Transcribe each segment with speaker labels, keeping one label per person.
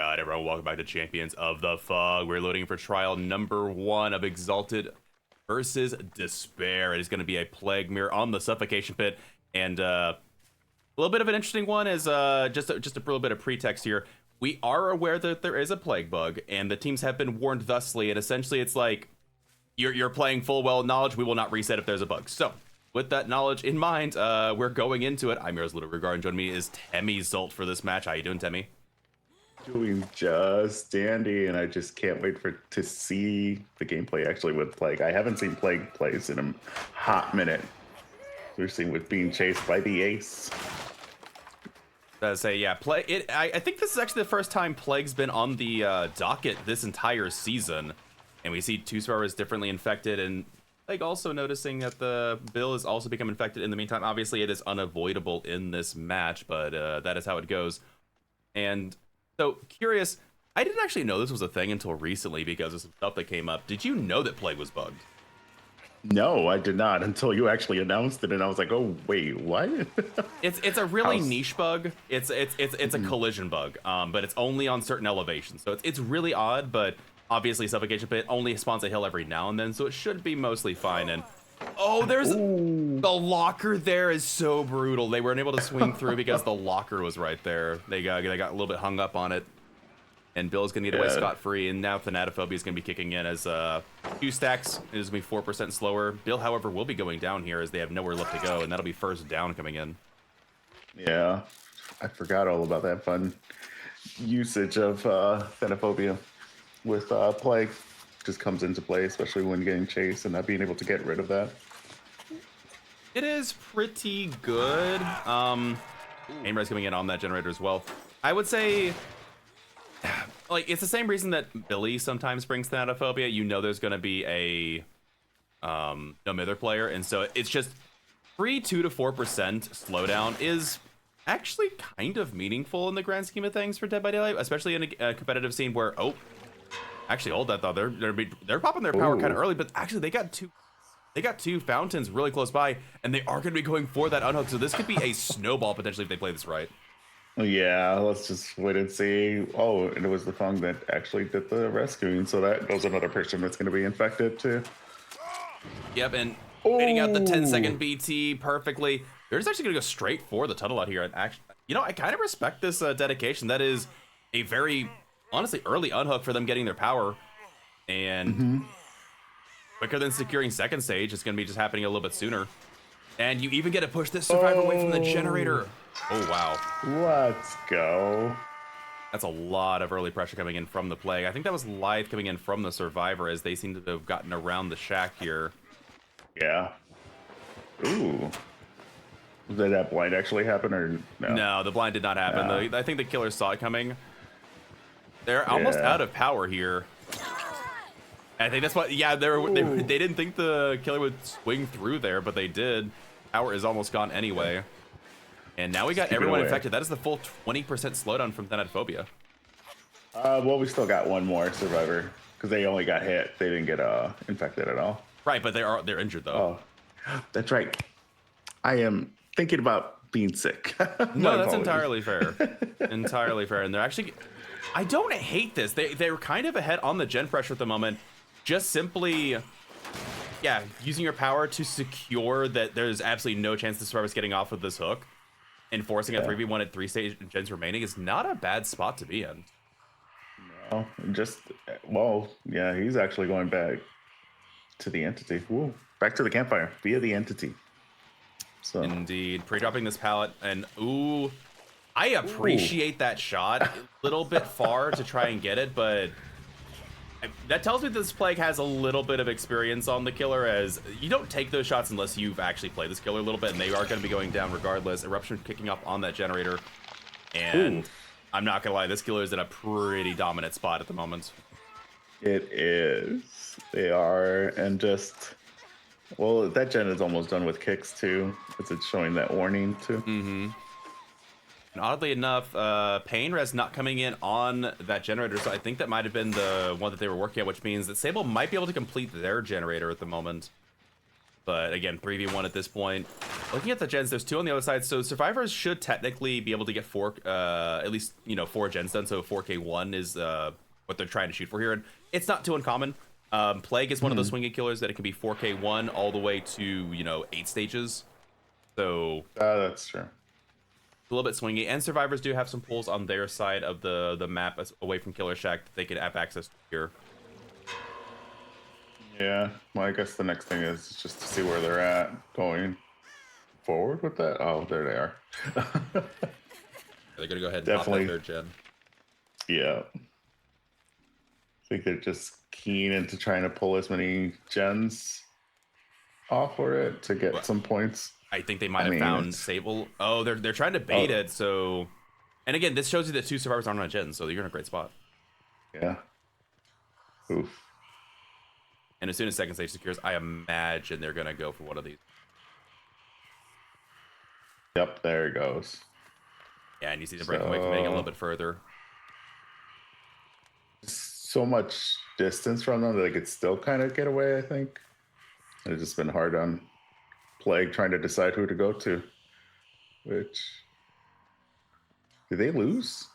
Speaker 1: Alright, everyone, welcome back to Champions of the Fog. We're loading for trial number 1 of Exalted versus Despair. It is going to be a Plague Mirror on the Suffocation Pit, and a little bit of an interesting one is just a little bit of pretext here. We are aware that there is a Plague bug, and the teams have been warned thusly, and essentially it's like, you're playing full well knowledge, we will not reset if there's a bug. So, with that knowledge in mind, we're going into it. I'm Heroes Little Regard, and joining me is Temmie Zolt for this match. How you doing, Temmie?
Speaker 2: Doing just dandy, and I just can't wait to see the gameplay actually with Plague. I haven't seen Plague plays in a hot minute. We're seeing with being chased by the ace.
Speaker 1: Yeah, I think this is actually the first time Plague's been on the docket this entire season, and we see two survivors differently infected, and like also noticing that the Bill has also become infected in the meantime. Obviously, it is unavoidable in this match, but that is how it goes. And so, curious, I didn't actually know this was a thing until recently because of some stuff that came up. Did you know that Plague was bugged?
Speaker 2: No, I did not until you actually announced it, and I was like, "Oh, wait, what?"
Speaker 1: It's a really niche bug. It's a collision bug, but it's only on certain elevations. So it's really odd, but obviously Suffocation Pit only spawns a hill every now and then, so it should be mostly fine. And oh, there's the locker there is so brutal. They weren't able to swing through because the locker was right there. They got a little bit hung up on it, and Bill's gonna get away scot-free. And now Thanatophobia is gonna be kicking in as 2 stacks is gonna be 4% slower. Bill, however, will be going down here as they have nowhere left to go, and that'll be first down coming in.
Speaker 2: Yeah, I forgot all about that fun usage of Thanatophobia with Plague. Just comes into play, especially when getting chased and not being able to get rid of that.
Speaker 1: It is pretty good. Aimrez coming in on that generator as well. I would say, like, it's the same reason that Billy sometimes brings Thanatophobia. You know there's going to be a no mither player, and so it's just free 2 to 4% slowdown is actually kind of meaningful in the grand scheme of things for Dead by Daylight, especially in a competitive scene where, oh, actually, hold that thought. They're popping their power kind of early, but actually they got two fountains really close by, and they are going to be going for that unhook. So this could be a snowball potentially if they play this right.
Speaker 2: Yeah, let's just wait and see. Oh, and it was the Fung that actually did the rescuing, so that goes another person that's going to be infected too.
Speaker 1: Yep, and baiting out the 10-second BT perfectly. They're just actually going to go straight for the tunnel out here. And actually, you know, I kind of respect this dedication. That is a very, honestly, early unhook for them getting their power, and quicker than securing second stage. It's going to be just happening a little bit sooner, and you even get to push this survivor away from the generator. Oh wow,
Speaker 2: let's go.
Speaker 1: That's a lot of early pressure coming in from the Plague. I think that was Lithe coming in from the survivor as they seem to have gotten around the shack here.
Speaker 2: Yeah. Ooh. Did that blind actually happen, or no?
Speaker 1: No, the blind did not happen. I think the killer saw it coming. They're almost out of power here. I think that's what. Yeah, they didn't think the killer would swing through there, but they did. Power is almost gone anyway. And now we got everyone infected. That is the full 20% slowdown from Thanatophobia.
Speaker 2: Well, we still got one more survivor because they only got hit. They didn't get infected at all.
Speaker 1: Right, but they're injured though.
Speaker 2: Oh, that's right. I am thinking about being sick.
Speaker 1: No, that's entirely fair. Entirely fair. And they're actually, I don't hate this. They're kind of ahead on the gen pressure at the moment. Just simply, yeah, using your power to secure that there's absolutely no chance the survivor's getting off with this hook. And forcing a 3v1 at 3 stage gens remaining is not a bad spot to be in.
Speaker 2: No, well, yeah, he's actually going back to the entity. Woo, back to the campfire via the entity. So
Speaker 1: indeed, pre-dropping this pallet, and ooh, I appreciate that shot. A little bit far to try and get it, but that tells me this Plague has a little bit of experience on the killer, as you don't take those shots unless you've actually played this killer a little bit, and they are going to be going down regardless. Eruption kicking up on that generator, and I'm not gonna lie, this killer is in a pretty dominant spot at the moment.
Speaker 2: It is. They are, and just, well, that gen is almost done with kicks too, as it's showing that warning too.
Speaker 1: And oddly enough, Painres not coming in on that generator, so I think that might have been the one that they were working at, which means that Sable might be able to complete their generator at the moment. But again, 3v1 at this point. Looking at the gens, there's 2 on the other side, so survivors should technically be able to get 4, at least 4 gens done. So 4k1 is what they're trying to shoot for here, and it's not too uncommon. Plague is one of those swinging killers that it can be 4k1 all the way to 8 stages. So
Speaker 2: that's true.
Speaker 1: A little bit swingy, and survivors do have some pulls on their side of the map away from Killer Shack that they could have access to here.
Speaker 2: Yeah, well, I guess the next thing is just to see where they're at going forward with that. Oh, there they are.
Speaker 1: They're gonna go ahead and
Speaker 2: Definitely.
Speaker 1: pop that 3rd gen.
Speaker 2: Yeah. I think they're just keen into trying to pull as many gens off for it to get some points.
Speaker 1: I think they might have found Sable. Oh, they're trying to bait it. So, and again, this shows you that 2 survivors aren't on gens, so you're in a great spot.
Speaker 2: Yeah. Oof.
Speaker 1: And as soon as 2nd stage secures, I imagine they're gonna go for one of these.
Speaker 2: Yep, there it goes.
Speaker 1: Yeah, and you see the breakaway coming a little bit further.
Speaker 2: So much distance from them that they could still kind of get away, I think. It's just been hard on Plague trying to decide who to go to. Which, did they lose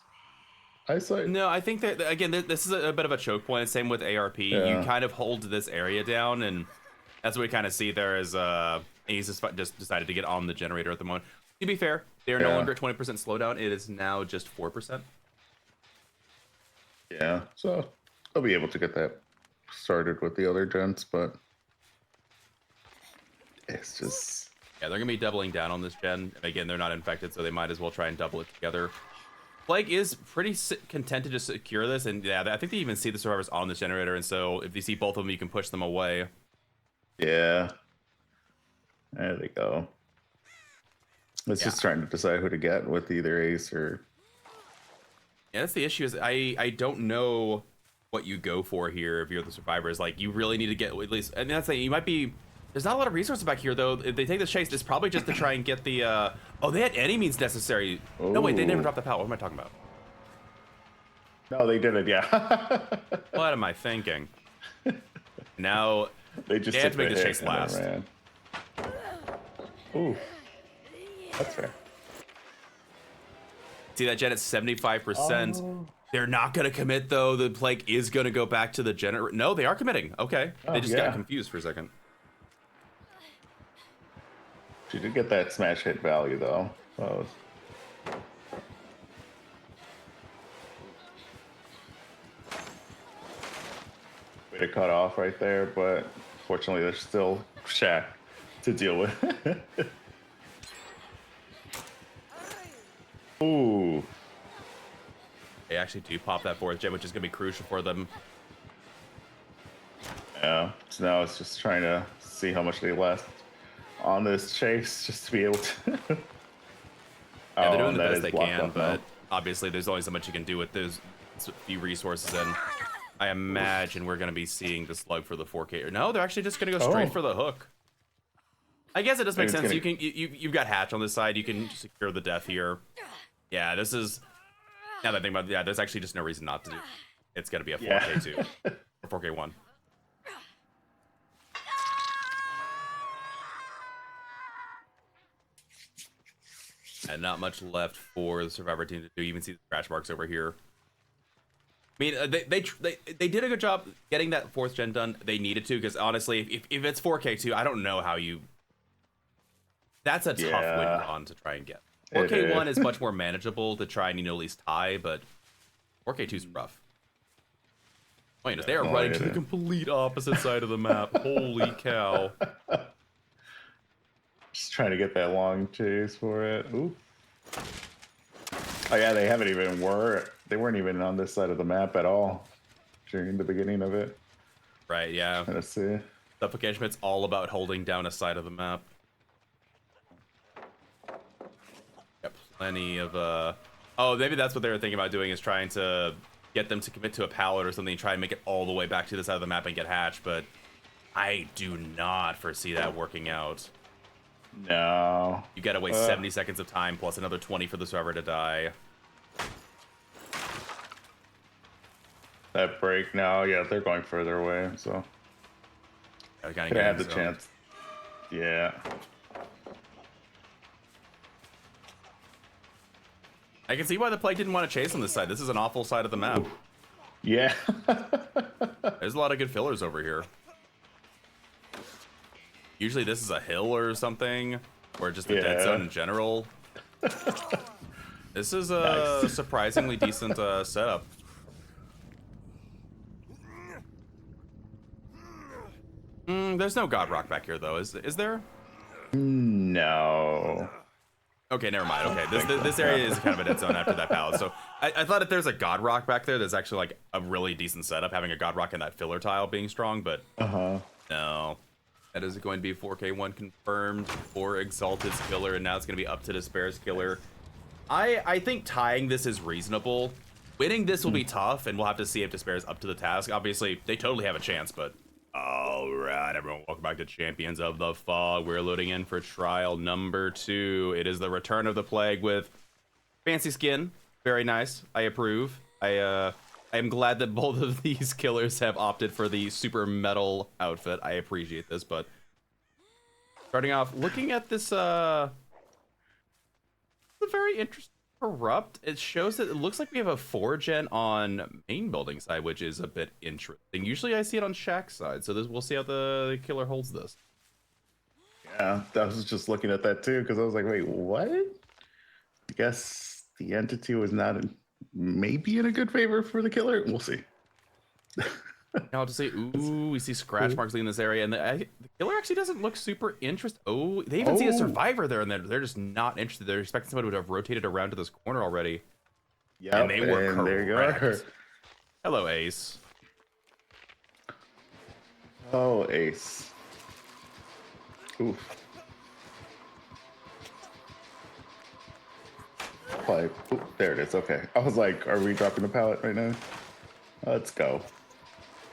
Speaker 2: eyesight?
Speaker 1: No, I think that, again, this is a bit of a choke point. Same with ARP. Yeah. You kind of hold this area down, and that's what we kind of see there is he's just decided to get on the generator at the moment. To be fair, they are no longer at 20% slowdown. It is now just 4%.
Speaker 2: Yeah, so they'll be able to get that started with the other gens, but it's just...
Speaker 1: Yeah, they're going to be doubling down on this gen. Again, they're not infected, so they might as well try and double it together. Plague is pretty content to just secure this, and yeah, I think they even see the survivors on this generator, and so if you see both of them, you can push them away.
Speaker 2: Yeah. There they go. It's just trying to decide who to get with either Ace or...
Speaker 1: Yeah, that's the issue, is I don't know what you go for here if you're the survivors. Like, you really need to get at least... I mean, that's like, you might be... There's not a lot of resources back here, though. If they take this chase, it's probably just to try and get the... Oh, they had any means necessary. Ooh. No, wait, they never dropped the pallet. What am I talking about?
Speaker 2: No, they didn't, yeah.
Speaker 1: What am I thinking? Now,
Speaker 2: they just
Speaker 1: had to make the chase last.
Speaker 2: Ooh. That's fair.
Speaker 1: See that gen at 75%. Oh. They're not going to commit, though. The Plague is going to go back to the generator. No, they are committing. Okay. They just got confused for a second.
Speaker 2: She did get that smash hit value, though. So. Way to cut off right there, but fortunately, there's still Shack to deal with. Ooh.
Speaker 1: They actually do pop that 4th gen, which is going to be crucial for them.
Speaker 2: Yeah, so now it's just trying to see how much they last on this chase, just to be able to...
Speaker 1: Yeah, they're doing the best they can, but obviously there's only so much you can do with those few resources, and I imagine we're going to be seeing the slug for the 4K. No, they're actually just going to go straight for the hook. I guess it does make sense. You've got Hatch on this side. You can secure the death here. Yeah, this is... Now that I think about it, yeah, there's actually just no reason not to do. It's going to be a 4K2 or 4K1. And not much left for the Survivor team to do. You even see the scratch marks over here. I mean, they did a good job getting that 4th gen done. They needed to, because honestly, if it's 4K2, I don't know how you... That's a tough win on to try and get. 4K1 is much more manageable to try and, at least tie, but 4K2 is rough. Oh, they are running to the complete opposite side of the map. Holy cow.
Speaker 2: Just trying to get that long chase for it. Ooh. Oh yeah, they haven't even they weren't even on this side of the map at all during the beginning of it.
Speaker 1: Right, yeah.
Speaker 2: Let's see.
Speaker 1: Suffocation Pit's all about holding down a side of the map. Got plenty of oh, maybe that's what they were thinking about doing, is trying to get them to commit to a pallet or something, try and make it all the way back to the side of the map and get Hatch, but I do not foresee that working out.
Speaker 2: No.
Speaker 1: You gotta wait 70 seconds of time plus another 20 for the server to die.
Speaker 2: That break now, yeah, they're going further away, so
Speaker 1: I
Speaker 2: could have had the chance. Yeah.
Speaker 1: I can see why the plague didn't want to chase on this side. This is an awful side of the map.
Speaker 2: Yeah.
Speaker 1: There's a lot of good fillers over here. Usually this is a hill or something, or just a dead zone in general. This is a
Speaker 2: Nice.
Speaker 1: surprisingly decent setup. There's no God Rock back here, though. Is there?
Speaker 2: No.
Speaker 1: Okay, never mind. Okay, this area is kind of a dead zone after that pallet. So I thought if there's a God Rock back there, there's actually like a really decent setup, having a God Rock in that filler tile being strong, but no. That is going to be 4K1 confirmed for Exalted's killer, and now it's going to be up to Despair's killer. I think tying this is reasonable. Winning this will be tough, and we'll have to see if Despair is up to the task. Obviously, they totally have a chance, but... Alright, everyone, welcome back to Champions of the Fog. We're loading in for trial number 2. It is the return of the plague with fancy skin. Very nice. I approve. I am glad that both of these killers have opted for the super metal outfit. I appreciate this, but... Starting off, looking at this, a very interesting corrupt. It shows that it looks like we have a 4-gen on main building side, which is a bit interesting. Usually I see it on Shack's side, so we'll see how the killer holds this.
Speaker 2: Yeah, I was just looking at that too, because I was like, wait, what? I guess the entity was not maybe in a good favor for the killer. We'll see.
Speaker 1: Now to say, ooh, we see scratch marks in this area, and the killer actually doesn't look super interested. Oh, they even see a survivor there, and they're just not interested. They're expecting somebody to have rotated around to this corner already.
Speaker 2: Yeah, and
Speaker 1: they were correct.
Speaker 2: There you are.
Speaker 1: Hello, Ace.
Speaker 2: Oh, Ace. Oof. Play. Ooh, there it is. Okay. I was like, are we dropping the pallet right now? Let's go.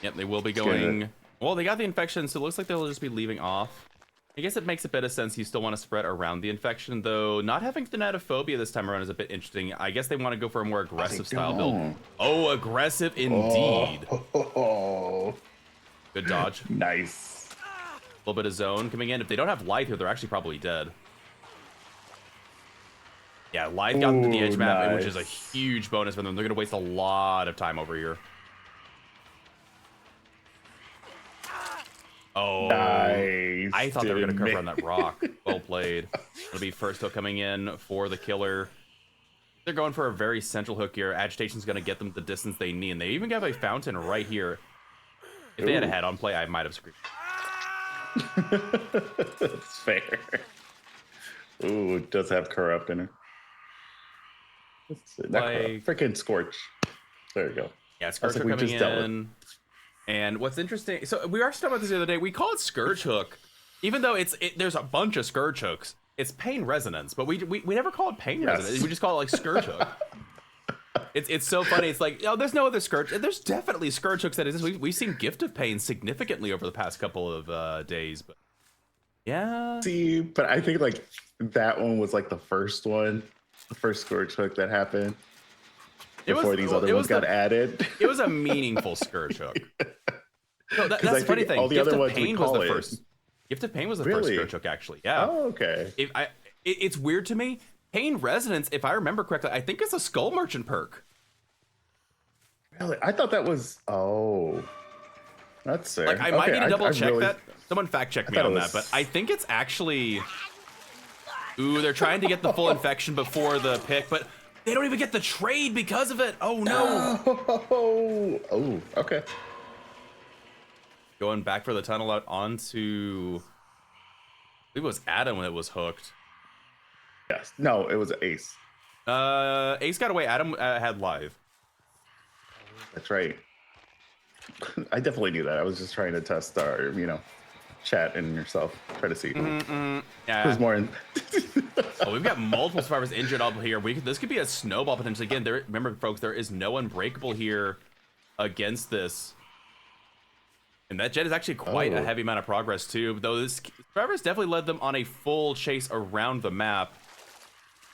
Speaker 1: Yep, they will be going... Well, they got the infection, so it looks like they'll just be leaving off. I guess it makes a bit of sense. You still want to spread around the infection, though. Not having Thanatophobia this time around is a bit interesting. I guess they want to go for a more aggressive style build. Oh, aggressive indeed.
Speaker 2: Oh.
Speaker 1: Good dodge.
Speaker 2: Nice.
Speaker 1: A little bit of zone coming in. If they don't have Lithe here, they're actually probably dead. Yeah, Lithe got into the edge map, which is a huge bonus for them. They're going to waste a lot of time over here. Oh,
Speaker 2: nice.
Speaker 1: I thought they were going to cover on that rock. Well played. It'll be first hook coming in for the killer. They're going for a very central hook here. Agitation's going to get them the distance they need. And they even have a fountain right here. If they had a head-on play, I might have screamed.
Speaker 2: That's fair. Ooh, it does have corrupt in it.
Speaker 1: Like,
Speaker 2: freaking Scorch. There you go.
Speaker 1: Yeah, Scourge Hook coming in. And what's interesting, so we were talking about this the other day. We call it Scourge Hook, even though there's a bunch of Scourge Hooks. It's Pain Resonance, but we never call it Pain Resonance. We just call it like Scourge Hook. It's so funny. It's like, oh, there's no other Scourge. There's definitely Scourge Hooks that exist. We've seen Gift of Pain significantly over the past couple of days, but yeah.
Speaker 2: See, but I think like that one was like the first one, the first Scourge Hook that happened. Before these other ones got added.
Speaker 1: It was a meaningful Scourge Hook. No, that's the funny thing.
Speaker 2: All the other ones we call it.
Speaker 1: Gift of Pain was the first Scourge Hook, actually. Yeah.
Speaker 2: Oh, okay.
Speaker 1: It's weird to me. Pain Resonance, if I remember correctly, I think it's a Skull Merchant perk.
Speaker 2: Really? I thought that was... Oh. That's fair.
Speaker 1: Like, I might need to double check that. Someone fact check me on that, but I think it's actually... Ooh, they're trying to get the full infection before the pick, but... They don't even get the trade because of it. Oh, no.
Speaker 2: Oh, okay.
Speaker 1: Going back for the tunnel out onto... I believe it was Adam when it was hooked.
Speaker 2: Yes. No, it was Ace.
Speaker 1: Ace got away. Adam had live.
Speaker 2: That's right. I definitely knew that. I was just trying to test our, chat and yourself. Try to see.
Speaker 1: Yeah.
Speaker 2: There's more in...
Speaker 1: Oh, we've got multiple survivors injured up here. This could be a snowball potentially. Again, remember, folks, there is no unbreakable here against this. And that jet is actually quite a heavy amount of progress, too. Though this survivors definitely led them on a full chase around the map.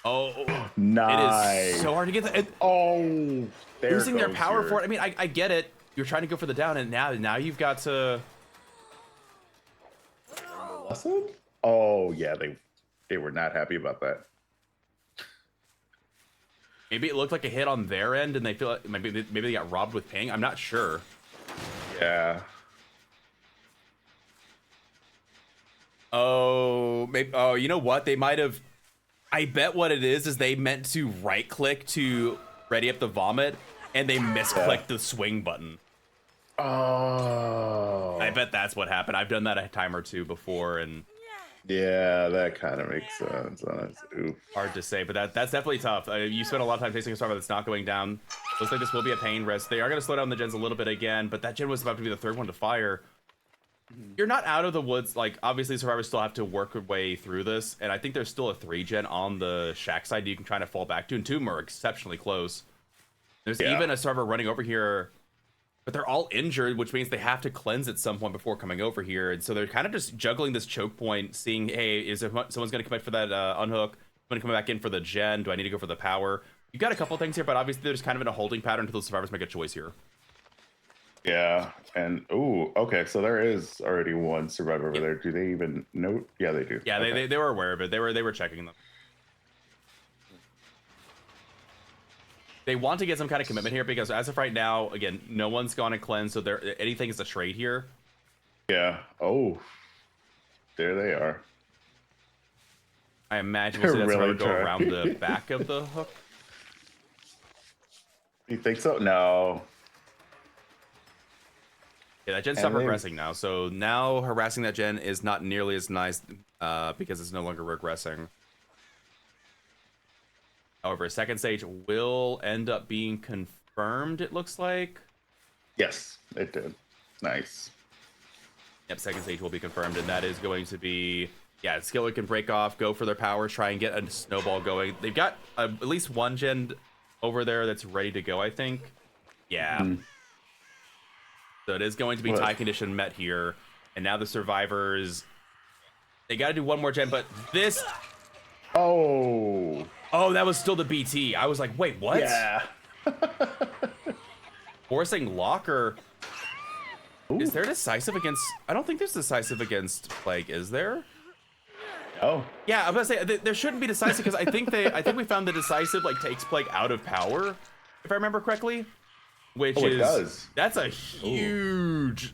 Speaker 1: Oh,
Speaker 2: nice.
Speaker 1: It is so hard to get that. Losing their power for it. I mean, I get it. You're trying to go for the down, and now you've got to...
Speaker 2: Lesson? Oh yeah, they were not happy about that.
Speaker 1: Maybe it looked like a hit on their end, and they feel like maybe they got robbed with ping. I'm not sure.
Speaker 2: Yeah.
Speaker 1: Oh, maybe. Oh, you know what? They might have. I bet what it is they meant to right click to ready up the vomit, and they misclicked the swing button.
Speaker 2: Oh.
Speaker 1: I bet that's what happened. I've done that a time or two before, and
Speaker 2: yeah, that kind of makes sense. Oof.
Speaker 1: hard to say, but that's definitely tough. You spend a lot of time chasing a server that's not going down. Looks like this will be a pain rest. They are going to slow down the gens a little bit again, but that gen was about to be the third one to fire. You're not out of the woods. Like, obviously, survivors still have to work their way through this, and I think there's still a 3-gen on the shack side you can try to fall back to, and 2 of them are exceptionally close. There's even a server running over here, but they're all injured, which means they have to cleanse at some point before coming over here, and so they're kind of just juggling this choke point, seeing, hey, is there someone's going to commit for that unhook? I'm going to come back in for the gen. Do I need to go for the power? You've got a couple things here, but obviously they're just kind of in a holding pattern until the survivors make a choice here.
Speaker 2: Yeah, and okay, so there is already one survivor over there. Do they even know? Yeah, they do.
Speaker 1: Yeah,
Speaker 2: okay.
Speaker 1: they were aware of it. They were checking them. They want to get some kind of commitment here because as of right now, again, no one's gone and cleansed, so anything is a trade here.
Speaker 2: Yeah. Oh, there they are.
Speaker 1: I imagine we'll see that really go around the back of the hook.
Speaker 2: You think so? No.
Speaker 1: Yeah, that gen stopped regressing now. So now harassing that gen is not nearly as nice because it's no longer regressing. However, second stage will end up being confirmed, it looks like.
Speaker 2: Yes, it did. Nice.
Speaker 1: Yep, second stage will be confirmed, and that is going to be... Yeah, Skiller can break off, go for their power, try and get a snowball going. They've got at least one gen over there that's ready to go, I think. Yeah. So it is going to be tie condition met here. And now the survivors, they got to do one more gen, but this...
Speaker 2: Oh,
Speaker 1: that was still the BT. I was like, wait, what?
Speaker 2: Yeah.
Speaker 1: Forcing locker. Ooh. Is there decisive against... I don't think there's decisive against Plague, is there?
Speaker 2: Oh.
Speaker 1: Yeah, I'm gonna say there shouldn't be decisive because I think we found the decisive like takes Plague out of power, if I remember correctly. Which that's a huge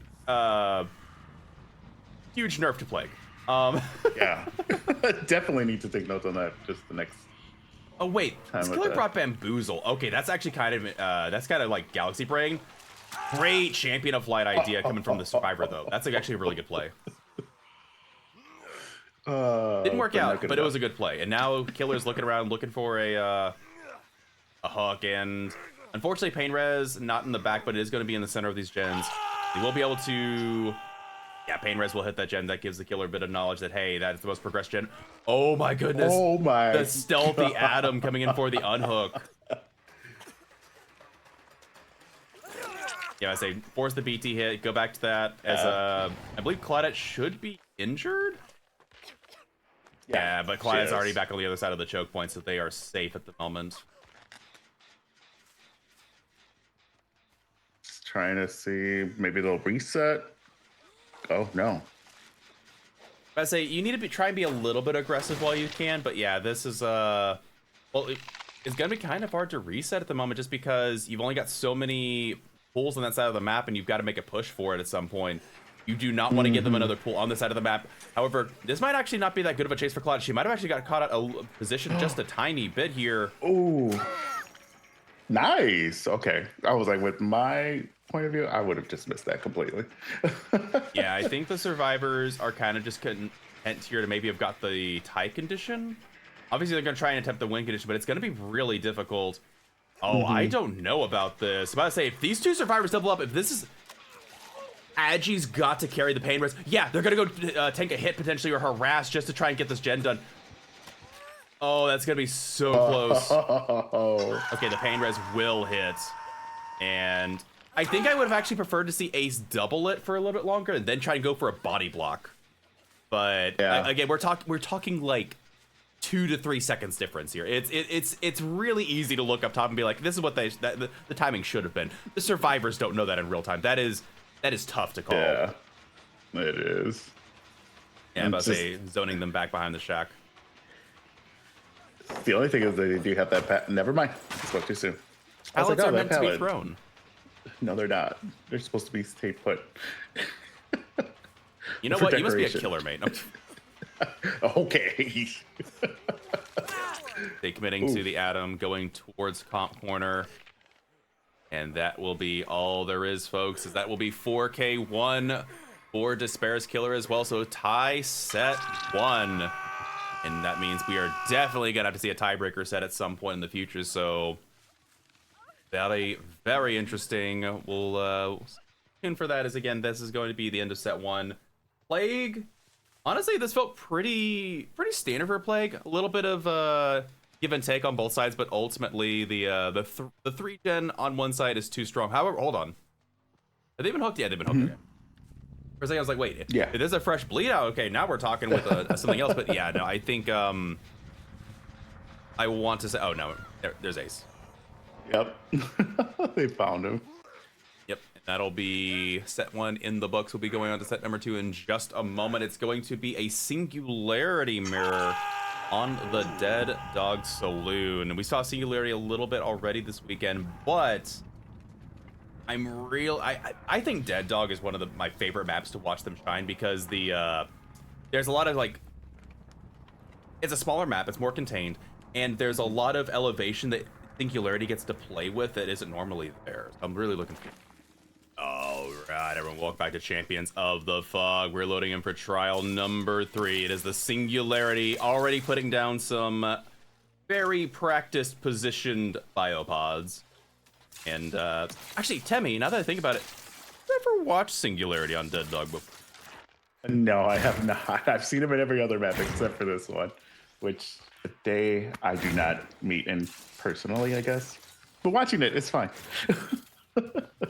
Speaker 1: huge nerf to Plague.
Speaker 2: Yeah. Definitely need to take notes on that just the next.
Speaker 1: Oh wait, Skiller brought Bamboozle. Okay, that's actually kind of like Galaxy Brain. Great champion of light idea coming from the survivor though. That's actually a really good play. Didn't work out, but it was a good play. And now Killer's looking around looking for a hook, and unfortunately Pain Res not in the back, but it is going to be in the center of these gens. He will be able to... Yeah, Pain Res will hit that gen. That gives the Killer a bit of knowledge that, hey, that's the most progressed gen. Oh my goodness.
Speaker 2: Oh my
Speaker 1: The stealthy Adam coming in for the unhook. Yeah, I say force the BT hit, go back to that. As I believe Claudette should be injured. Yeah, but Claudette's already back on the other side of the choke point, so they are safe at the moment.
Speaker 2: Just trying to see, maybe they'll reset. Oh no.
Speaker 1: I say you need to try and be a little bit aggressive while you can, but yeah, this is well, it's gonna be kind of hard to reset at the moment just because you've only got so many pools on that side of the map, and you've got to make a push for it at some point. You do not want to give them another pool on this side of the map. However, this might actually not be that good of a chase for Claude. She might have actually got caught out a position just a tiny bit here.
Speaker 2: Ooh. Nice. Okay. I was like, with my point of view, I would have just missed that completely.
Speaker 1: Yeah, I think the survivors are kind of just content here to maybe have got the tie condition. Obviously, they're going to try and attempt the win condition, but it's going to be really difficult. Oh, I don't know about this. I'm about to say, if these two survivors double up, if this is... Agi's got to carry the Pain Res. Yeah, they're going to go tank a hit potentially or harass just to try and get this gen done. Oh, that's going to be so close. Okay, the Pain Res will hit. And I think I would have actually preferred to see Ace double it for a little bit longer and then try and go for a body block. But again, we're talking like 2 to 3 seconds difference here. It's really easy to look up top and be like, this is what the timing should have been. The survivors don't know that in real time. That is tough to call.
Speaker 2: Yeah, it is.
Speaker 1: Yeah,
Speaker 2: And
Speaker 1: about to say zoning them back behind the shack.
Speaker 2: the only thing is that they do have that pallet. Never mind. I spoke too soon. I was like,
Speaker 1: Pallets
Speaker 2: oh,
Speaker 1: are
Speaker 2: that
Speaker 1: meant to be
Speaker 2: pallet.
Speaker 1: thrown.
Speaker 2: No, they're not. They're supposed to be stay put.
Speaker 1: You know
Speaker 2: For
Speaker 1: what? You must be a
Speaker 2: decoration.
Speaker 1: killer, mate.
Speaker 2: Okay.
Speaker 1: They committing
Speaker 2: Ooh.
Speaker 1: to the Atom, going towards comp corner. And that will be all there is, folks. Is that will be 4K1 for Despair's Killer as well. So tie set 1. And that means we are definitely going to have to see a tiebreaker set at some point in the future. So very, very interesting. We'll tune for that. As again, this is going to be the end of set 1. Plague. Honestly, this felt pretty standard for Plague. A little bit of give and take on both sides, but ultimately the 3-gen on one side is too strong. However, hold on. Have they been hooked? Yeah, they've been hooked. Okay. For a second, I was like, wait,
Speaker 2: Yeah.
Speaker 1: if there's a fresh bleed out, okay, now we're talking with something else. But yeah, no, I think I want to say, oh no, there's Ace.
Speaker 2: Yep. They found him.
Speaker 1: Yep, that'll be set 1 in the books. We'll be going on to set number 2 in just a moment. It's going to be a Singularity mirror on the Dead Dog Saloon. We saw Singularity a little bit already this weekend, but I think Dead Dog is one of my favorite maps to watch them shine because there's a lot of like, it's a smaller map, it's more contained, and there's a lot of elevation that Singularity gets to play with that isn't normally there. So I'm really looking forward. All right, everyone, welcome back to Champions of the Fog. We're loading in for trial number 3. It is the Singularity, already putting down some very practiced positioned biopods. And actually, Temmie, now that I think about it, have you ever watched Singularity on Dead Dog before?
Speaker 2: No, I have not. I've seen him in every other map except for this one, which they I do not meet in personally, I guess. But watching it, it's fine.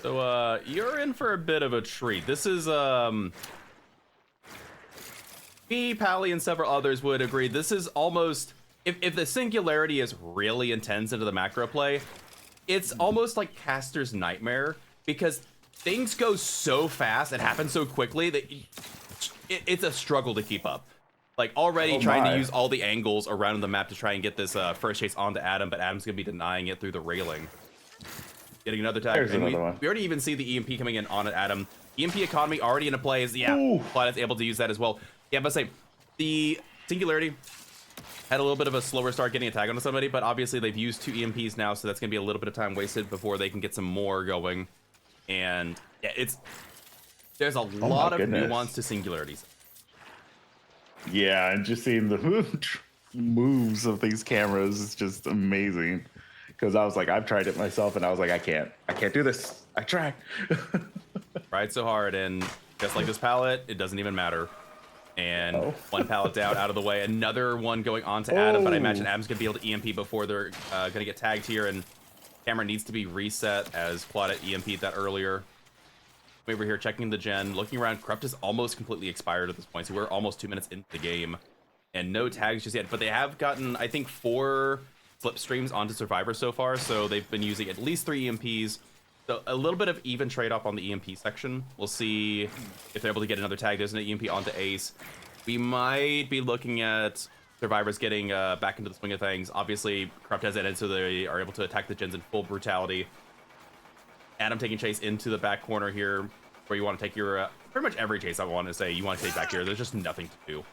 Speaker 1: So you're in for a bit of a treat. This is me, Pally, and several others would agree. This is almost, if the Singularity is really intense into the macro play, it's almost like Caster's Nightmare, because things go so fast and happen so quickly that it's a struggle to keep up. Like already trying to use all the angles around the map to try and get this first chase onto Adam, but Adam's gonna be denying it through the railing. Getting another tag.
Speaker 2: There's
Speaker 1: And
Speaker 2: another one.
Speaker 1: we already even see the EMP coming in on Adam. EMP economy already into play. Is Plot is able to use that as well. Yeah, but say the Singularity had a little bit of a slower start getting a tag onto somebody, but obviously they've used 2 EMPs now, so that's gonna be a little bit of time wasted before they can get some more going. And yeah, there's a lot of nuance to Singularities.
Speaker 2: Yeah, and just seeing the moves of these cameras is just amazing. Because I was like, I've tried it myself, and I was like, I can't do this. I tried.
Speaker 1: Tried so hard, and just like this pallet, it doesn't even matter. And one pallet down, out of the way. Another one going on to Adam, but I imagine Adam's gonna be able to EMP before they're gonna get tagged here, and camera needs to be reset as Plot at EMP'd that earlier. Over here checking the gen, looking around. Corrupt is almost completely expired at this point, so we're almost 2 minutes into the game, and no tags just yet. But they have gotten, I think, 4 slipstreams onto Survivor so far, so they've been using at least 3 EMPs. So a little bit of even trade-off on the EMP section. We'll see if they're able to get another tag. There's an EMP onto Ace. We might be looking at Survivors getting back into the swing of things. Obviously, Corrupt has that in, so they are able to attack the gens in full brutality. Adam taking chase into the back corner here, where you want to take your pretty much every chase I want to say you want to take back here. There's just nothing to do.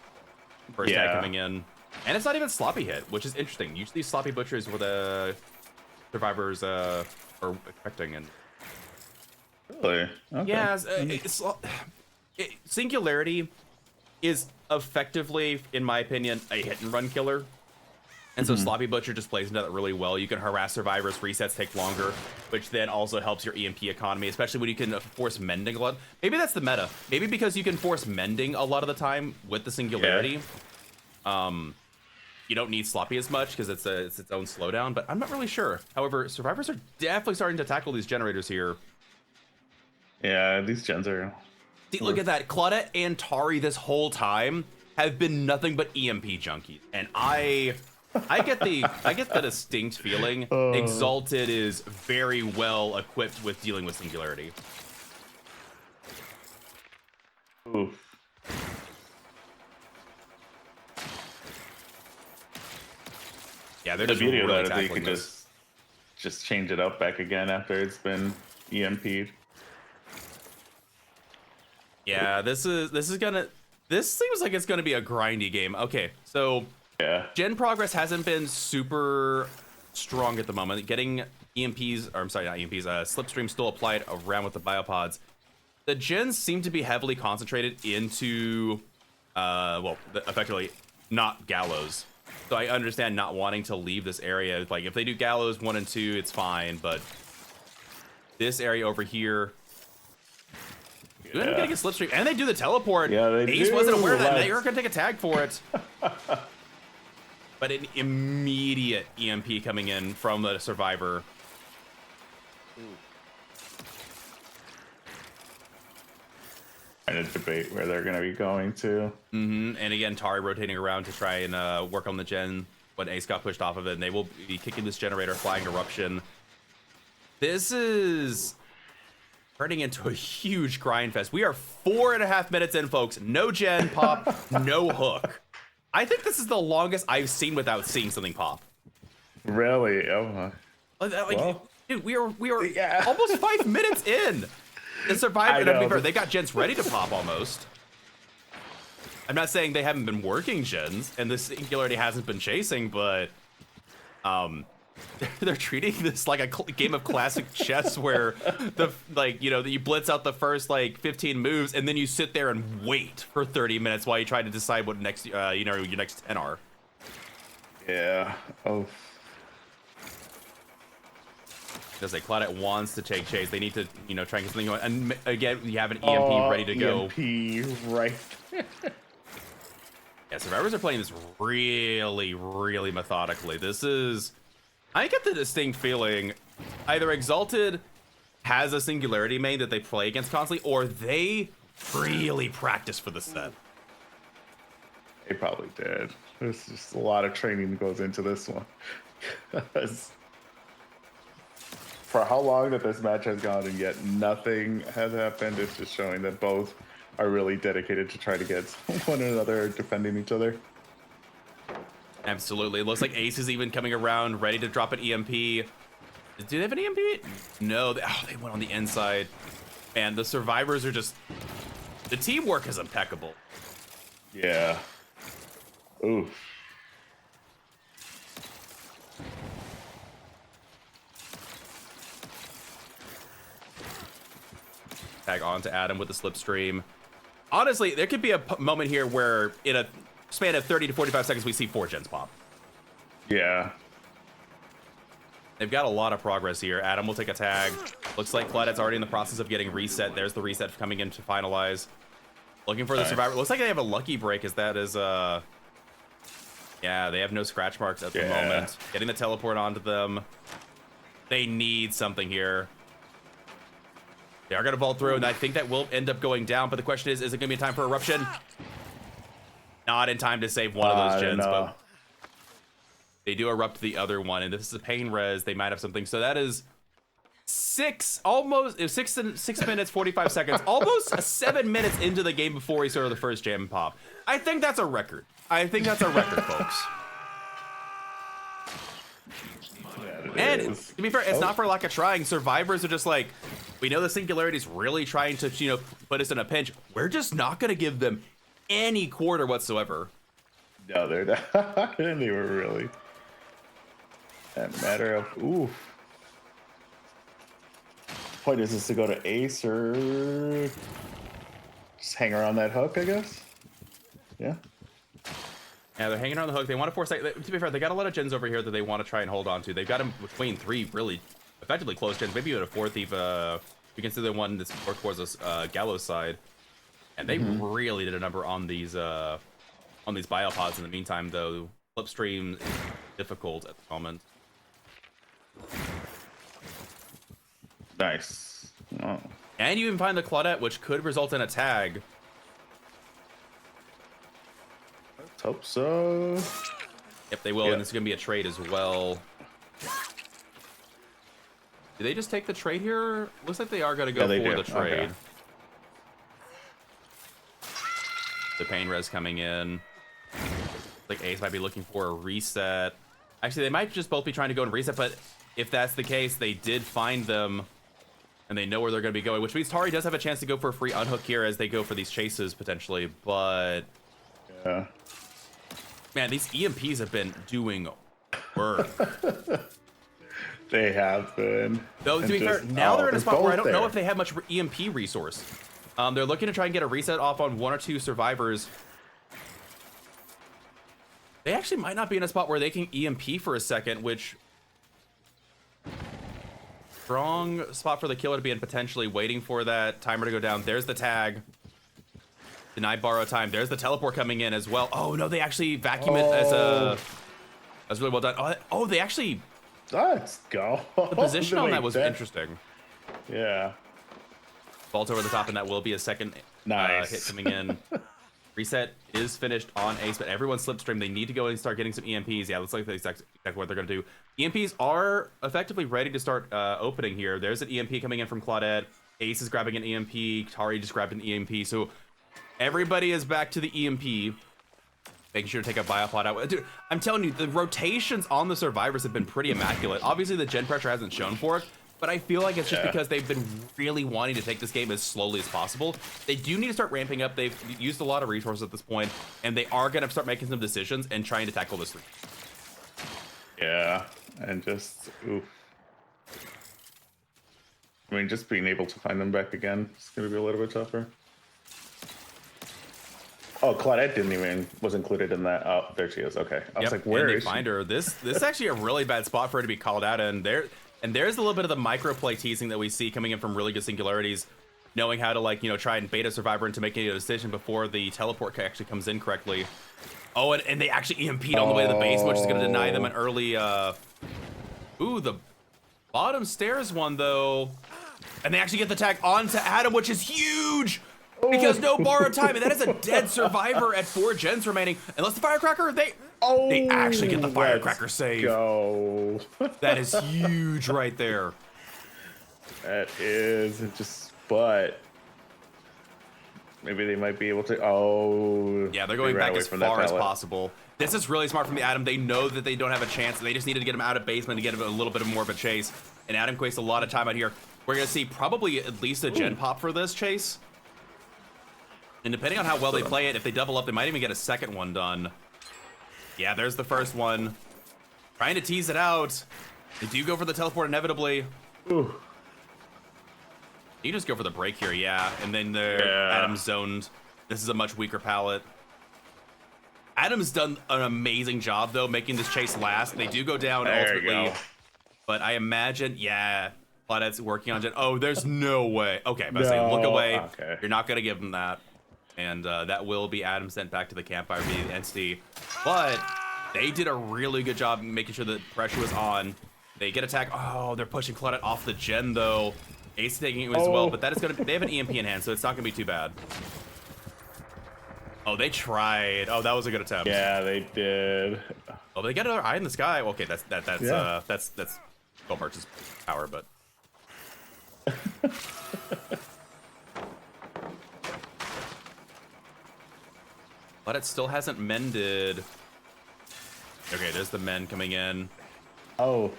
Speaker 1: First tag coming in, and it's not even sloppy hit, which is interesting. Usually sloppy butchers were the Survivors are expecting, and
Speaker 2: Really? Okay.
Speaker 1: yeah, Singularity is effectively, in my opinion, a hit and run killer. And so Sloppy Butcher just plays into that really well. You can harass Survivors, resets take longer, which then also helps your EMP economy, especially when you can force mending a lot. Maybe that's the meta. Maybe because you can force mending a lot of the time with the Singularity. You don't need Sloppy as much because it's its own slowdown, but I'm not really sure. However, Survivors are definitely starting to tackle these generators here.
Speaker 2: Yeah, these gens are...
Speaker 1: See, look at that. Claudette and Tari this whole time have been nothing but EMP junkies. And I get the distinct feeling Exalted is very well equipped with dealing with Singularity.
Speaker 2: Oof.
Speaker 1: Yeah, they're
Speaker 2: The
Speaker 1: just
Speaker 2: beauty of
Speaker 1: really
Speaker 2: that is that you
Speaker 1: tackling
Speaker 2: can
Speaker 1: this.
Speaker 2: just change it up back again after it's been EMP'd.
Speaker 1: Yeah, this seems like it's gonna be a grindy game. Okay, so
Speaker 2: Yeah.
Speaker 1: gen progress hasn't been super strong at the moment. Getting EMPs, or I'm sorry, not EMPs, slipstream still applied around with the biopods. The gens seem to be heavily concentrated into, well, effectively not Gallows. So I understand not wanting to leave this area. Like, if they do Gallows 1 and 2, it's fine, but this area over here, you end up getting a slipstream, and they do the teleport.
Speaker 2: Yeah, they
Speaker 1: Ace
Speaker 2: do.
Speaker 1: wasn't aware of that. Now you're gonna take a tag for it. But an immediate EMP coming in from the survivor.
Speaker 2: Trying to debate where they're going to be going to.
Speaker 1: And again, Tari rotating around to try and work on the gen when Ace got pushed off of it, and they will be kicking this generator, flying eruption. This is turning into a huge grind fest. We are 4.5 minutes in, folks. No gen pop, no hook. I think this is the longest I've seen without seeing something pop.
Speaker 2: Really? Oh my.
Speaker 1: Like,
Speaker 2: Well,
Speaker 1: dude, we are
Speaker 2: yeah.
Speaker 1: almost 5 minutes in. The survivor,
Speaker 2: I
Speaker 1: and to be
Speaker 2: know,
Speaker 1: fair,
Speaker 2: but-
Speaker 1: they got gens ready to pop almost. I'm not saying they haven't been working gens, and this Singularity hasn't been chasing, but they're treating this like a game of classic chess, where you blitz out the first 15 moves, and then you sit there and wait for 30 minutes while you try to decide what next your next 10 are.
Speaker 2: Yeah. Oh.
Speaker 1: Because Claudette wants to take chase, they need to try and get something going. And again, you have an EMP ready to go.
Speaker 2: EMP, right.
Speaker 1: Yeah, survivors are playing this really, really methodically. I get the distinct feeling either Exalted has a Singularity main that they play against constantly, or they really practice for the set.
Speaker 2: They probably did. There's just a lot of training that goes into this one. For how long that this match has gone and yet nothing has happened, it's just showing that both are really dedicated to try to get one another defending each other.
Speaker 1: Absolutely. It looks like Ace is even coming around, ready to drop an EMP. Do they have an EMP? No. They went on the inside. Man, the survivors are just... The teamwork is impeccable.
Speaker 2: Yeah. Oof.
Speaker 1: Tag on to Adam with the slipstream. Honestly, there could be a moment here where in a span of 30 to 45 seconds, we see 4 gens pop.
Speaker 2: Yeah.
Speaker 1: They've got a lot of progress here. Adam will take a tag. Looks like Claudette's already in the process of getting reset. There's the reset coming in to finalize. Looking for the survivor. Looks like they have a lucky break, as that is, yeah, they have no scratch marks at the moment. Getting the teleport onto them. They need something here. They are going to vault through, and I think that will end up going down, but the question is it going to be in time for eruption? Not in time to save one of those gens, but they do erupt the other one, and this is a pain res. They might have something. So that is 6 minutes, 45 seconds, almost 7 minutes into the game before we saw the first jam pop. I think that's a record. I think that's a record, folks. And to be fair, it's not for lack of trying. Survivors are just like, we know the Singularity's really trying to, put us in a pinch. We're just not going to give them any quarter whatsoever.
Speaker 2: No, they're not. They were really a matter of, oof. Point is this to go to Ace or just hang around that hook, I guess? Yeah.
Speaker 1: Yeah, they're hanging around the hook. They want to force... To be fair, they got a lot of gens over here that they want to try and hold on to. They've got them between 3 really effectively close gens. Maybe even a 4th if you consider the one that's more towards this Gallows side. And they really did a number on these biopods in the meantime, though. Flipstream is difficult at the moment.
Speaker 2: Nice. Oh.
Speaker 1: And you even find the Claudette, which could result in a tag.
Speaker 2: Let's hope so.
Speaker 1: Yep, they will, and this is going to be a trade as well. Did they just take the trade here? Looks like they are going to go for the trade. Okay. The pain res coming in. Like Ace might be looking for a reset. Actually, they might just both be trying to go and reset, but if that's the case, they did find them, and they know where they're going to be going, which means Tari does have a chance to go for a free unhook here as they go for these chases, potentially, but...
Speaker 2: Yeah.
Speaker 1: Man, these EMPs have been doing work.
Speaker 2: They have been.
Speaker 1: Though, to be fair, now they're in a spot where I don't know if they have much EMP resource. They're looking to try and get a reset off on 1 or 2 survivors. They actually might not be in a spot where they can EMP for a second, which... Strong spot for the killer to be in, potentially waiting for that timer to go down. There's the tag. Denied borrow time. There's the teleport coming in as well. Oh, no, they actually vacuum it as a... That's really well done. Oh, they actually...
Speaker 2: Let's go.
Speaker 1: The position on that was interesting.
Speaker 2: Yeah.
Speaker 1: Vault over the top, and that will be a second hit coming in. Reset is finished on Ace, but everyone's slipstream. They need to go and start getting some EMPs. Yeah, looks like that's exactly what they're going to do. EMPs are effectively ready to start opening here. There's an EMP coming in from Claudette. Ace is grabbing an EMP. Tari just grabbed an EMP. So everybody is back to the EMP. Making sure to take a biopod out. Dude, I'm telling you, the rotations on the survivors have been pretty immaculate. Obviously, the gen pressure hasn't shown for it, but I feel like it's just because they've been really wanting to take this game as slowly as possible. They do need to start ramping up. They've used a lot of resources at this point, and they are going to start making some decisions and trying to tackle this through.
Speaker 2: Yeah, and just, oof. I mean, just being able to find them back again is going to be a little bit tougher. Oh, Claudette was included in that. Oh, there she is. Okay. I was like, where is she?
Speaker 1: Find her. This is actually a really bad spot for her to be called out in. There's a little bit of the microplay teasing that we see coming in from really good singularities, knowing how to, like, try and bait a survivor into making a decision before the teleport actually comes in correctly. Oh, and they actually EMP'd on the way to the base, which is going to deny them an early, Ooh, the bottom stairs one, though. And they actually get the tag onto Adam, which is huge! Because no borrowed time, and that is a dead survivor at 4 gens remaining. Unless the firecracker, they actually get the firecracker save.
Speaker 2: Go.
Speaker 1: That is huge right there.
Speaker 2: That is but maybe they might be able to. Oh,
Speaker 1: yeah, they're going back as far as possible. This is really smart from the Adam. They know that they don't have a chance. They just needed to get him out of basement to get him a little bit more of a chase. And Adam wastes a lot of time out here. We're gonna see probably at least a gen pop for this chase. And depending on how well they play it, if they double up, they might even get a second one done. Yeah, there's the first one. Trying to tease it out. They do go for the teleport inevitably.
Speaker 2: Ooh.
Speaker 1: You just go for the break here, yeah. And then Adam's zoned. This is a much weaker palette. Adam's done an amazing job, though, making this chase last. They do go down ultimately. But I imagine, Claudette's working on gen. Oh, there's no way. Okay, but say, look away.
Speaker 2: Okay.
Speaker 1: You're not going to give him that. And that will be Adam sent back to the campfire via the entity. But they did a really good job making sure that pressure was on. They get attacked. Oh, they're pushing Claudette off the gen, though. Ace taking it as well, but that is going to. They have an EMP in hand, so it's not going to be too bad. Oh, they tried. Oh, that was a good attempt.
Speaker 2: Yeah, they did.
Speaker 1: Oh, they got another eye in the sky. Okay, that's Phil Merch's power, but. But it still hasn't mended. Okay, there's the men coming in.
Speaker 2: Oh.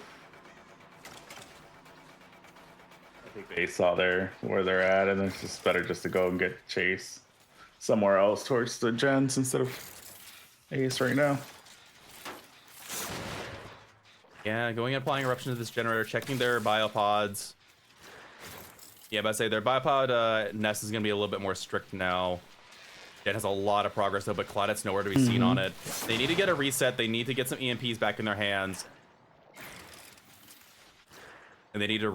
Speaker 2: I think they saw where they're at, and it's just better just to go and get Chase somewhere else towards the gens instead of Ace right now.
Speaker 1: Yeah, going and applying eruption to this generator, checking their biopods. Yeah, but I say their biopod nest is going to be a little bit more strict now. It has a lot of progress though, but Claudette's nowhere to be seen on it. They need to get a reset. They need to get some EMPs back in their hands. And they need to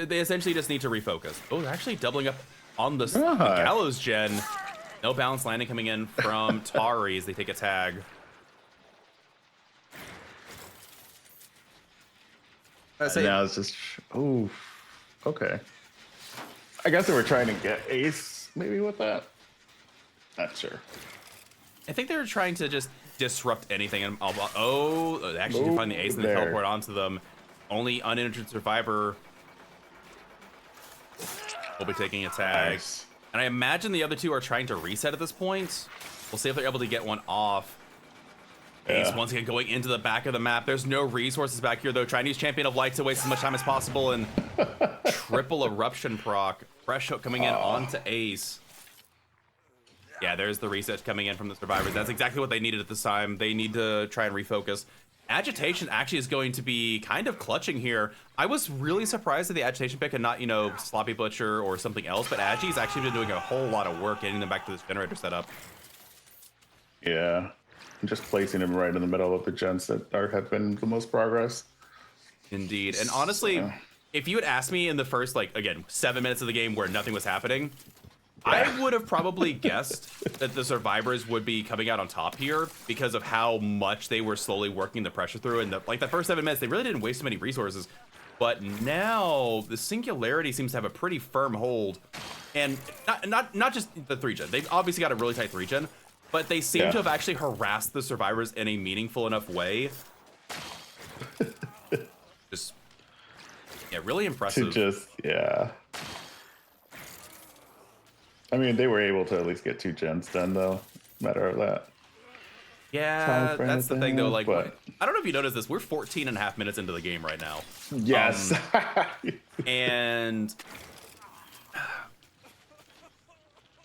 Speaker 1: they essentially just need to refocus. Oh, they're actually doubling up on the Gallows gen. No balance landing coming in from Tari as they take a tag.
Speaker 2: Now it's just, okay. I guess they were trying to get Ace maybe with that. Not sure.
Speaker 1: I think they were trying to just disrupt anything. And they actually did find the Ace and they teleport onto them. Only uninjured survivor will be taking a tag.
Speaker 2: Nice.
Speaker 1: And I imagine the other two are trying to reset at this point. We'll see if they're able to get one off. Ace
Speaker 2: Yeah.
Speaker 1: once again going into the back of the map. There's no resources back here, though. Trying to use Champion of Light to waste as much time as possible, and triple eruption proc. Fresh hook coming in onto Ace. Yeah, there's the reset coming in from the survivors. That's exactly what they needed at this time. They need to try and refocus. Agitation actually is going to be kind of clutching here. I was really surprised at the Agitation pick and not, you know, Sloppy Butcher or something else, but Agi's actually been doing a whole lot of work getting them back to this generator setup.
Speaker 2: Yeah. Just placing him right in the middle of the gens that have been the most progress.
Speaker 1: Indeed. And honestly, if you had asked me in the first, like, again, 7 minutes of the game where nothing was happening, I would have probably guessed that the survivors would be coming out on top here because of how much they were slowly working the pressure through. And like the first 7 minutes, they really didn't waste so many resources. But now the Singularity seems to have a pretty firm hold, and not just the 3-gen. They've obviously got a really tight 3-gen, but they seem to have actually harassed the survivors in a meaningful enough way. Just really impressive.
Speaker 2: I mean, they were able to at least get 2 gens done, though. Matter of that.
Speaker 1: Yeah, that's the thing, though. Like, but I don't know if you noticed this. We're 14.5 minutes into the game right now.
Speaker 2: Yes.
Speaker 1: And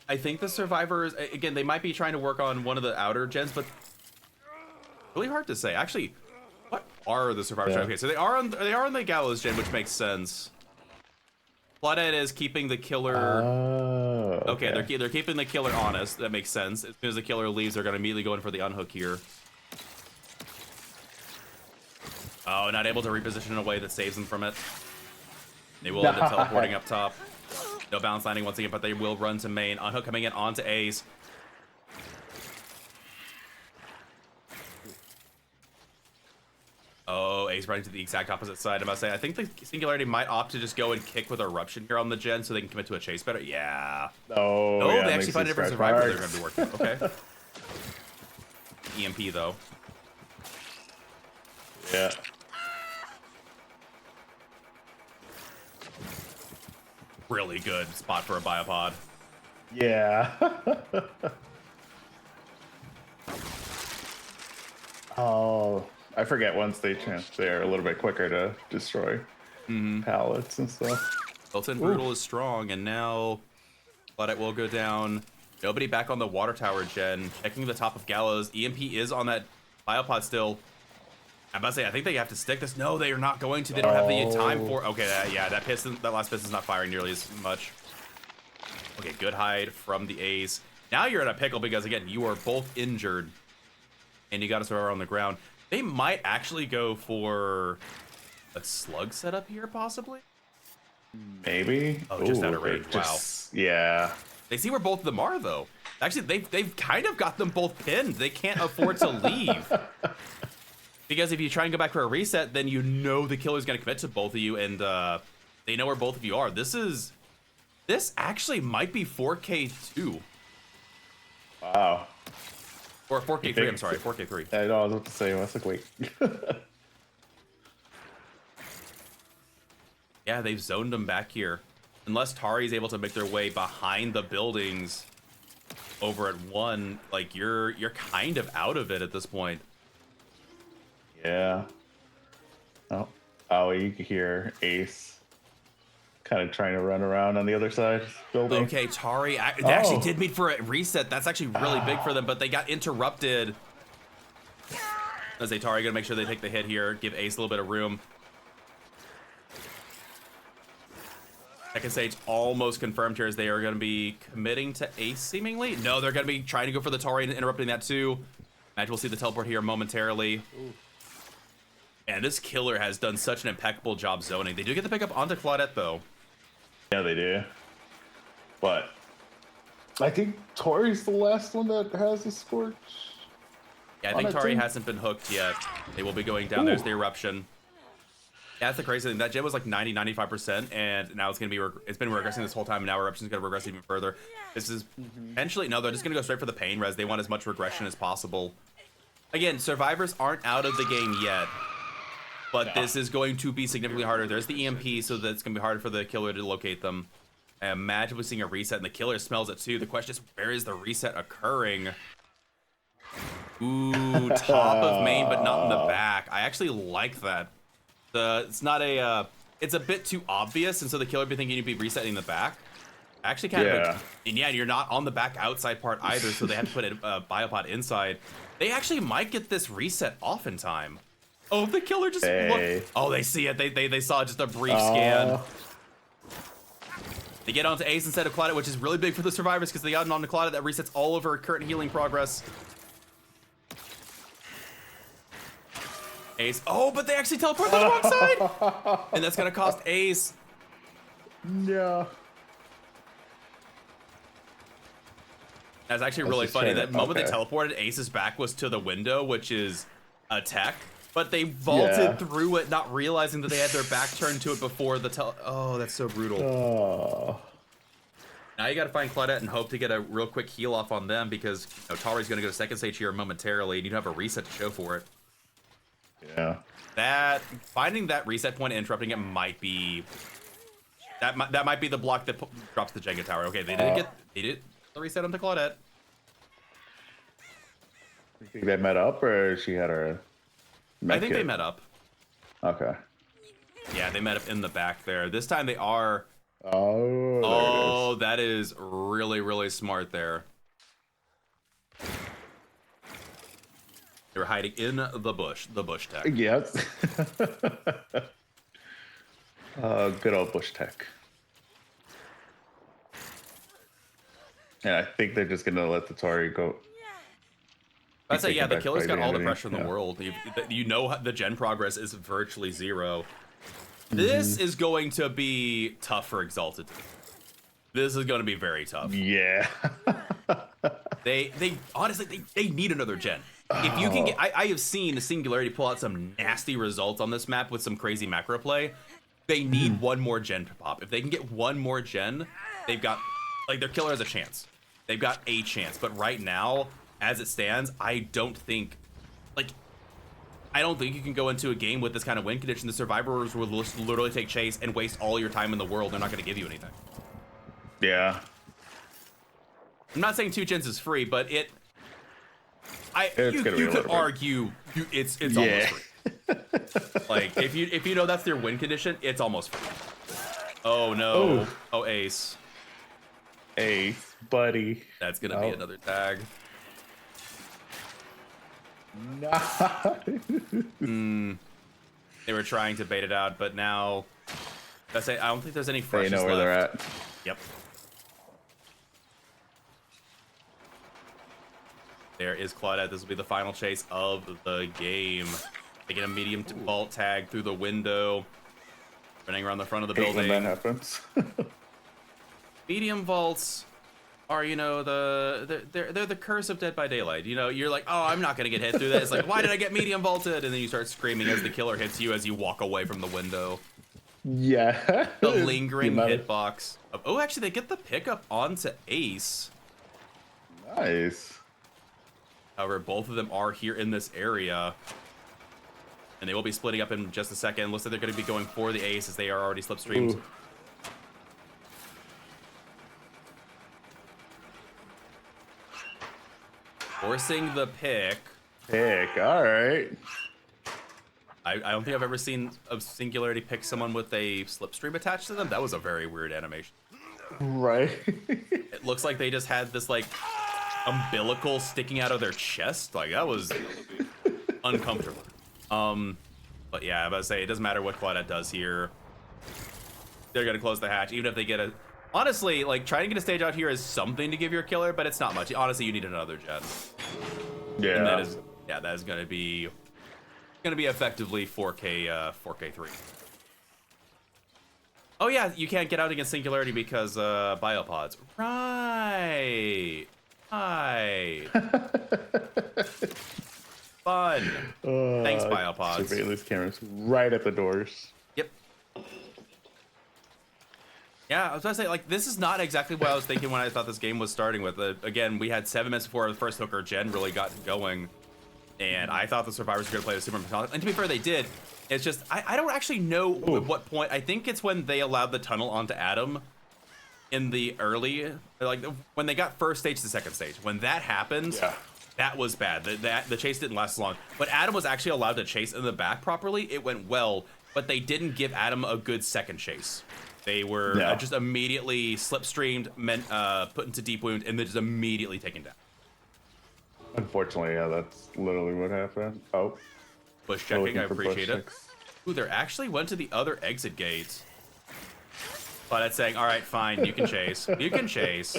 Speaker 1: I think the survivors, again, they might be trying to work on one of the outer gens, but really hard to say. Actually, what are the survivors? Okay, so they are on the Gallows gen, which makes sense. Floodhead is keeping the killer. Okay, they're keeping the killer honest. That makes sense. As soon as the killer leaves, they're going to immediately go in for the unhook here. Oh, not able to reposition in a way that saves them from it. They will end up teleporting up top. No balance landing once again, but they will run to main. Unhook coming in onto Ace. Oh, Ace running to the exact opposite side. I must say, I think the Singularity might opt to just go and kick with Eruption here on the gen so they can commit to a chase better. Yeah.
Speaker 2: Oh,
Speaker 1: yeah, they actually find a different survivor they're going to be working with. Okay. EMP, though.
Speaker 2: Yeah.
Speaker 1: Really good spot for a biopod.
Speaker 2: Yeah. Oh, I forget once they're a little bit quicker to destroy pallets and stuff.
Speaker 1: Built-in Brutal is strong, and now Bloodite will go down. Nobody back on the Water Tower gen. Checking the top of Gallows. EMP is on that biopod still. I'm about to say, I think they have to stick this. No, they are not going to. They don't have the time for. Okay, that last piston's not firing nearly as much. Okay, good hide from the Ace. Now you're in a pickle because, again, you are both injured. And you got to survive on the ground. They might actually go for a slug setup here, possibly.
Speaker 2: Maybe.
Speaker 1: Oh, just out of range. Wow.
Speaker 2: Yeah.
Speaker 1: They see where both of them are, though. Actually, they've kind of got them both pinned. They can't afford to leave. Because if you try and go back for a reset, then you know the killer's going to commit to both of you, and they know where both of you are. This actually might be 4K2.
Speaker 2: Wow.
Speaker 1: Or 4K3, I'm sorry, 4K3.
Speaker 2: I know, I was about to say, I was like, wait.
Speaker 1: Yeah, they've zoned them back here. Unless Tari's able to make their way behind the buildings over at 1, like, you're kind of out of it at this point.
Speaker 2: Yeah. Oh, you can hear Ace kind of trying to run around on the other side building.
Speaker 1: Okay, Tari, they actually did meet for a reset. That's actually really big for them, but they got interrupted. As they Tari gonna make sure they take the hit here, give Ace a little bit of room. I can say it's almost confirmed here as they are gonna be committing to Ace seemingly. No, they're gonna be trying to go for the Tari and interrupting that too. Imagine we'll see the teleport here momentarily. Ooh. And this killer has done such an impeccable job zoning. They do get the pickup onto Claudette though.
Speaker 2: Yeah, they do. But I think Tori's the last one that has a Scorch.
Speaker 1: Yeah, I think Tari hasn't been hooked yet. They will be going down. Ooh. There's the Eruption. Yeah, that's the crazy thing. That gen was like 90-95%, and now it's gonna be it's been regressing this whole time, and now Eruption's gonna regress even further. This is potentially they're just gonna go straight for the pain res. They want as much regression as possible. Again, survivors aren't out of the game yet, but this is going to be significantly harder. There's the EMP, so that's gonna be harder for the killer to locate them. I imagine we're seeing a reset, and the killer smells it too. The question is, where is the reset occurring? Ooh, top of main, but not in the back. I actually like that. It's not a, it's a bit too obvious, and so the killer would be thinking you'd be resetting the back. Actually, kind of, and yeah, you're not on the back outside part either, so they have to put a biopod inside. They actually might get this reset off in time. Oh, the killer just looked. Oh, they see it. They saw just a brief scan. They get onto Ace instead of Claudette, which is really big for the survivors because they got onto Claudette that resets all over current healing progress. Ace. Oh, but they actually teleport to the wrong side, and that's gonna cost Ace.
Speaker 2: No.
Speaker 1: That's actually really funny. That moment they teleported, Ace's back was to the window, which is a tech, but they vaulted through it, not realizing that they had their back turned to it before the Oh, that's so brutal.
Speaker 2: Oh.
Speaker 1: Now you got to find Claudette and hope to get a real quick heal off on them because Tari's going to go to second stage here momentarily, and you have a reset to show for it.
Speaker 2: Yeah.
Speaker 1: Finding that reset point and interrupting it might be that might be the block that drops the Jenga tower. Okay, they did the reset onto Claudette.
Speaker 2: You think they met up, or she had her?
Speaker 1: I think they met up.
Speaker 2: Okay.
Speaker 1: Yeah, they met up in the back there. This time they are.
Speaker 2: Oh.
Speaker 1: That is really, really smart there. They were hiding in the bush tech.
Speaker 2: Yes. Good old bush tech. And I think they're just gonna let the Tori go.
Speaker 1: I'd say, yeah, the killer's got all the pressure in the world. You know the gen progress is virtually zero. This is going to be tough for Exalted. This is going to be very tough.
Speaker 2: Yeah.
Speaker 1: They honestly, they need another gen. If you can get, I have seen the Singularity pull out some nasty results on this map with some crazy macro play. They need one more gen to pop. If they can get one more gen, they've got, like, their killer has a chance. They've got a chance. But right now, as it stands, I don't think you can go into a game with this kind of win condition. The survivors will literally take chase and waste all your time in the world. They're not going to give you anything.
Speaker 2: Yeah.
Speaker 1: I'm not saying 2 gens is free, but you could argue it's almost free. Like if you know that's their win condition, it's almost free. Oh no.
Speaker 2: Ooh.
Speaker 1: Oh, Ace.
Speaker 2: Ace, buddy.
Speaker 1: That's gonna be another tag.
Speaker 2: No.
Speaker 1: They were trying to bait it out, but now I don't think there's any freshness
Speaker 2: left. They know where
Speaker 1: left.
Speaker 2: they're at.
Speaker 1: Yep. There is Claudette. This will be the final chase of the game. They get a medium vault tag through the window, running around the front of the building.
Speaker 2: When that happens.
Speaker 1: Medium vaults are, they're the curse of Dead by Daylight. You're like, oh, I'm not gonna get hit through that. It's like, why did I get medium vaulted? And then you start screaming as the killer hits you as you walk away from the window.
Speaker 2: Yeah.
Speaker 1: The lingering hitbox. Oh, actually, they get the pickup onto Ace.
Speaker 2: Nice.
Speaker 1: However, both of them are here in this area. And they will be splitting up in just a second. Looks like they're going to be going for the Ace as they are already slipstreamed. Ooh. Forcing the pick.
Speaker 2: All right.
Speaker 1: I don't think I've ever seen a Singularity pick someone with a slipstream attached to them. That was a very weird animation.
Speaker 2: Right.
Speaker 1: It looks like they just had this, like, umbilical sticking out of their chest. Like, that was uncomfortable. But yeah, I was about to say, it doesn't matter what Claudette does here. They're going to close the hatch, even if they get a... Honestly, like, trying to get a stage out here is something to give your killer, but it's not much. Honestly, you need another gen.
Speaker 2: Yeah.
Speaker 1: And that is going to be effectively 4K3. Oh yeah, you can't get out against Singularity because biopods. Right. Fun. Thanks, biopods.
Speaker 2: Surveillance cameras right at the doors.
Speaker 1: Yep. Yeah, I was going to say, like, this is not exactly what I was thinking when I thought this game was starting with. Again, we had 7 minutes before the first hooker gen really got going, and I thought the survivors were going to play the Super Metallic. And to be fair, they did. It's just, I don't actually know at what point. I think it's when they allowed the tunnel onto Adam in the early, like, when they got first stage to second stage. When that happens, That was bad. The chase didn't last long. But Adam was actually allowed to chase in the back properly. It went well, but they didn't give Adam a good second chase. They were just immediately slipstreamed, put into deep wound, and then just immediately taken down.
Speaker 2: Unfortunately, yeah, that's literally what happened. Oh.
Speaker 1: Push checking, I appreciate it. Ooh, they actually went to the other exit gate. But it's saying, all right, fine, you can chase. You can chase.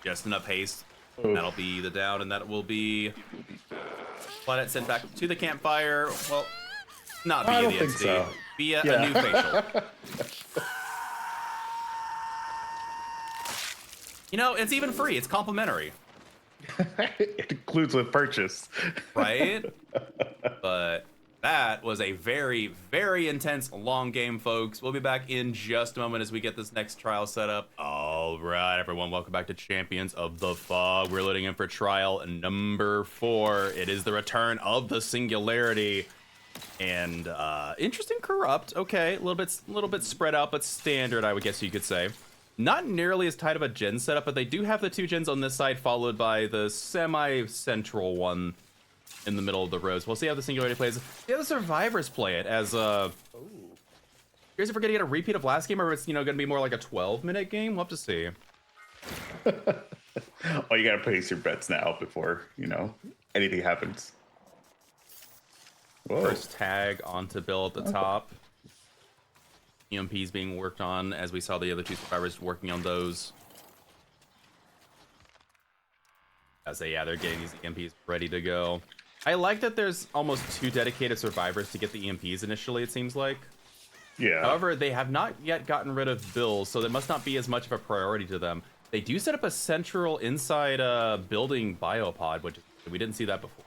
Speaker 1: Just enough haste.
Speaker 2: Ooh.
Speaker 1: That'll be the down, and that will be Planet sent back to the campfire. Well, not via the XD,
Speaker 2: so.
Speaker 1: via a new facial. You know, it's even free. It's complimentary.
Speaker 2: It includes with purchase.
Speaker 1: Right? But that was a very, very intense long game, folks. We'll be back in just a moment as we get this next trial set up. All right, everyone, welcome back to Champions of the Fog. We're loading in for trial number 4. It is the return of the Singularity. And interesting corrupt. Okay, a little bit spread out, but standard, I would guess you could say. Not nearly as tight of a gen setup, but they do have the 2 gens on this side, followed by the semi-central one in the middle of the rows. We'll see how the Singularity plays. Yeah, the Survivors play it as a... Here's if we're gonna get a repeat of last game, or it's, you know, gonna be more like a 12-minute game. We'll have to see.
Speaker 2: Oh, you gotta place your bets now before, you know, anything happens. Whoa.
Speaker 1: First tag onto Bill at the top. EMPs being worked on, as we saw the other 2 survivors working on those. They're getting these EMPs ready to go. I like that there's almost 2 dedicated survivors to get the EMPs initially, it seems like.
Speaker 2: Yeah.
Speaker 1: However, they have not yet gotten rid of Bill, so that must not be as much of a priority to them. They do set up a central inside building biopod, which we didn't see that before.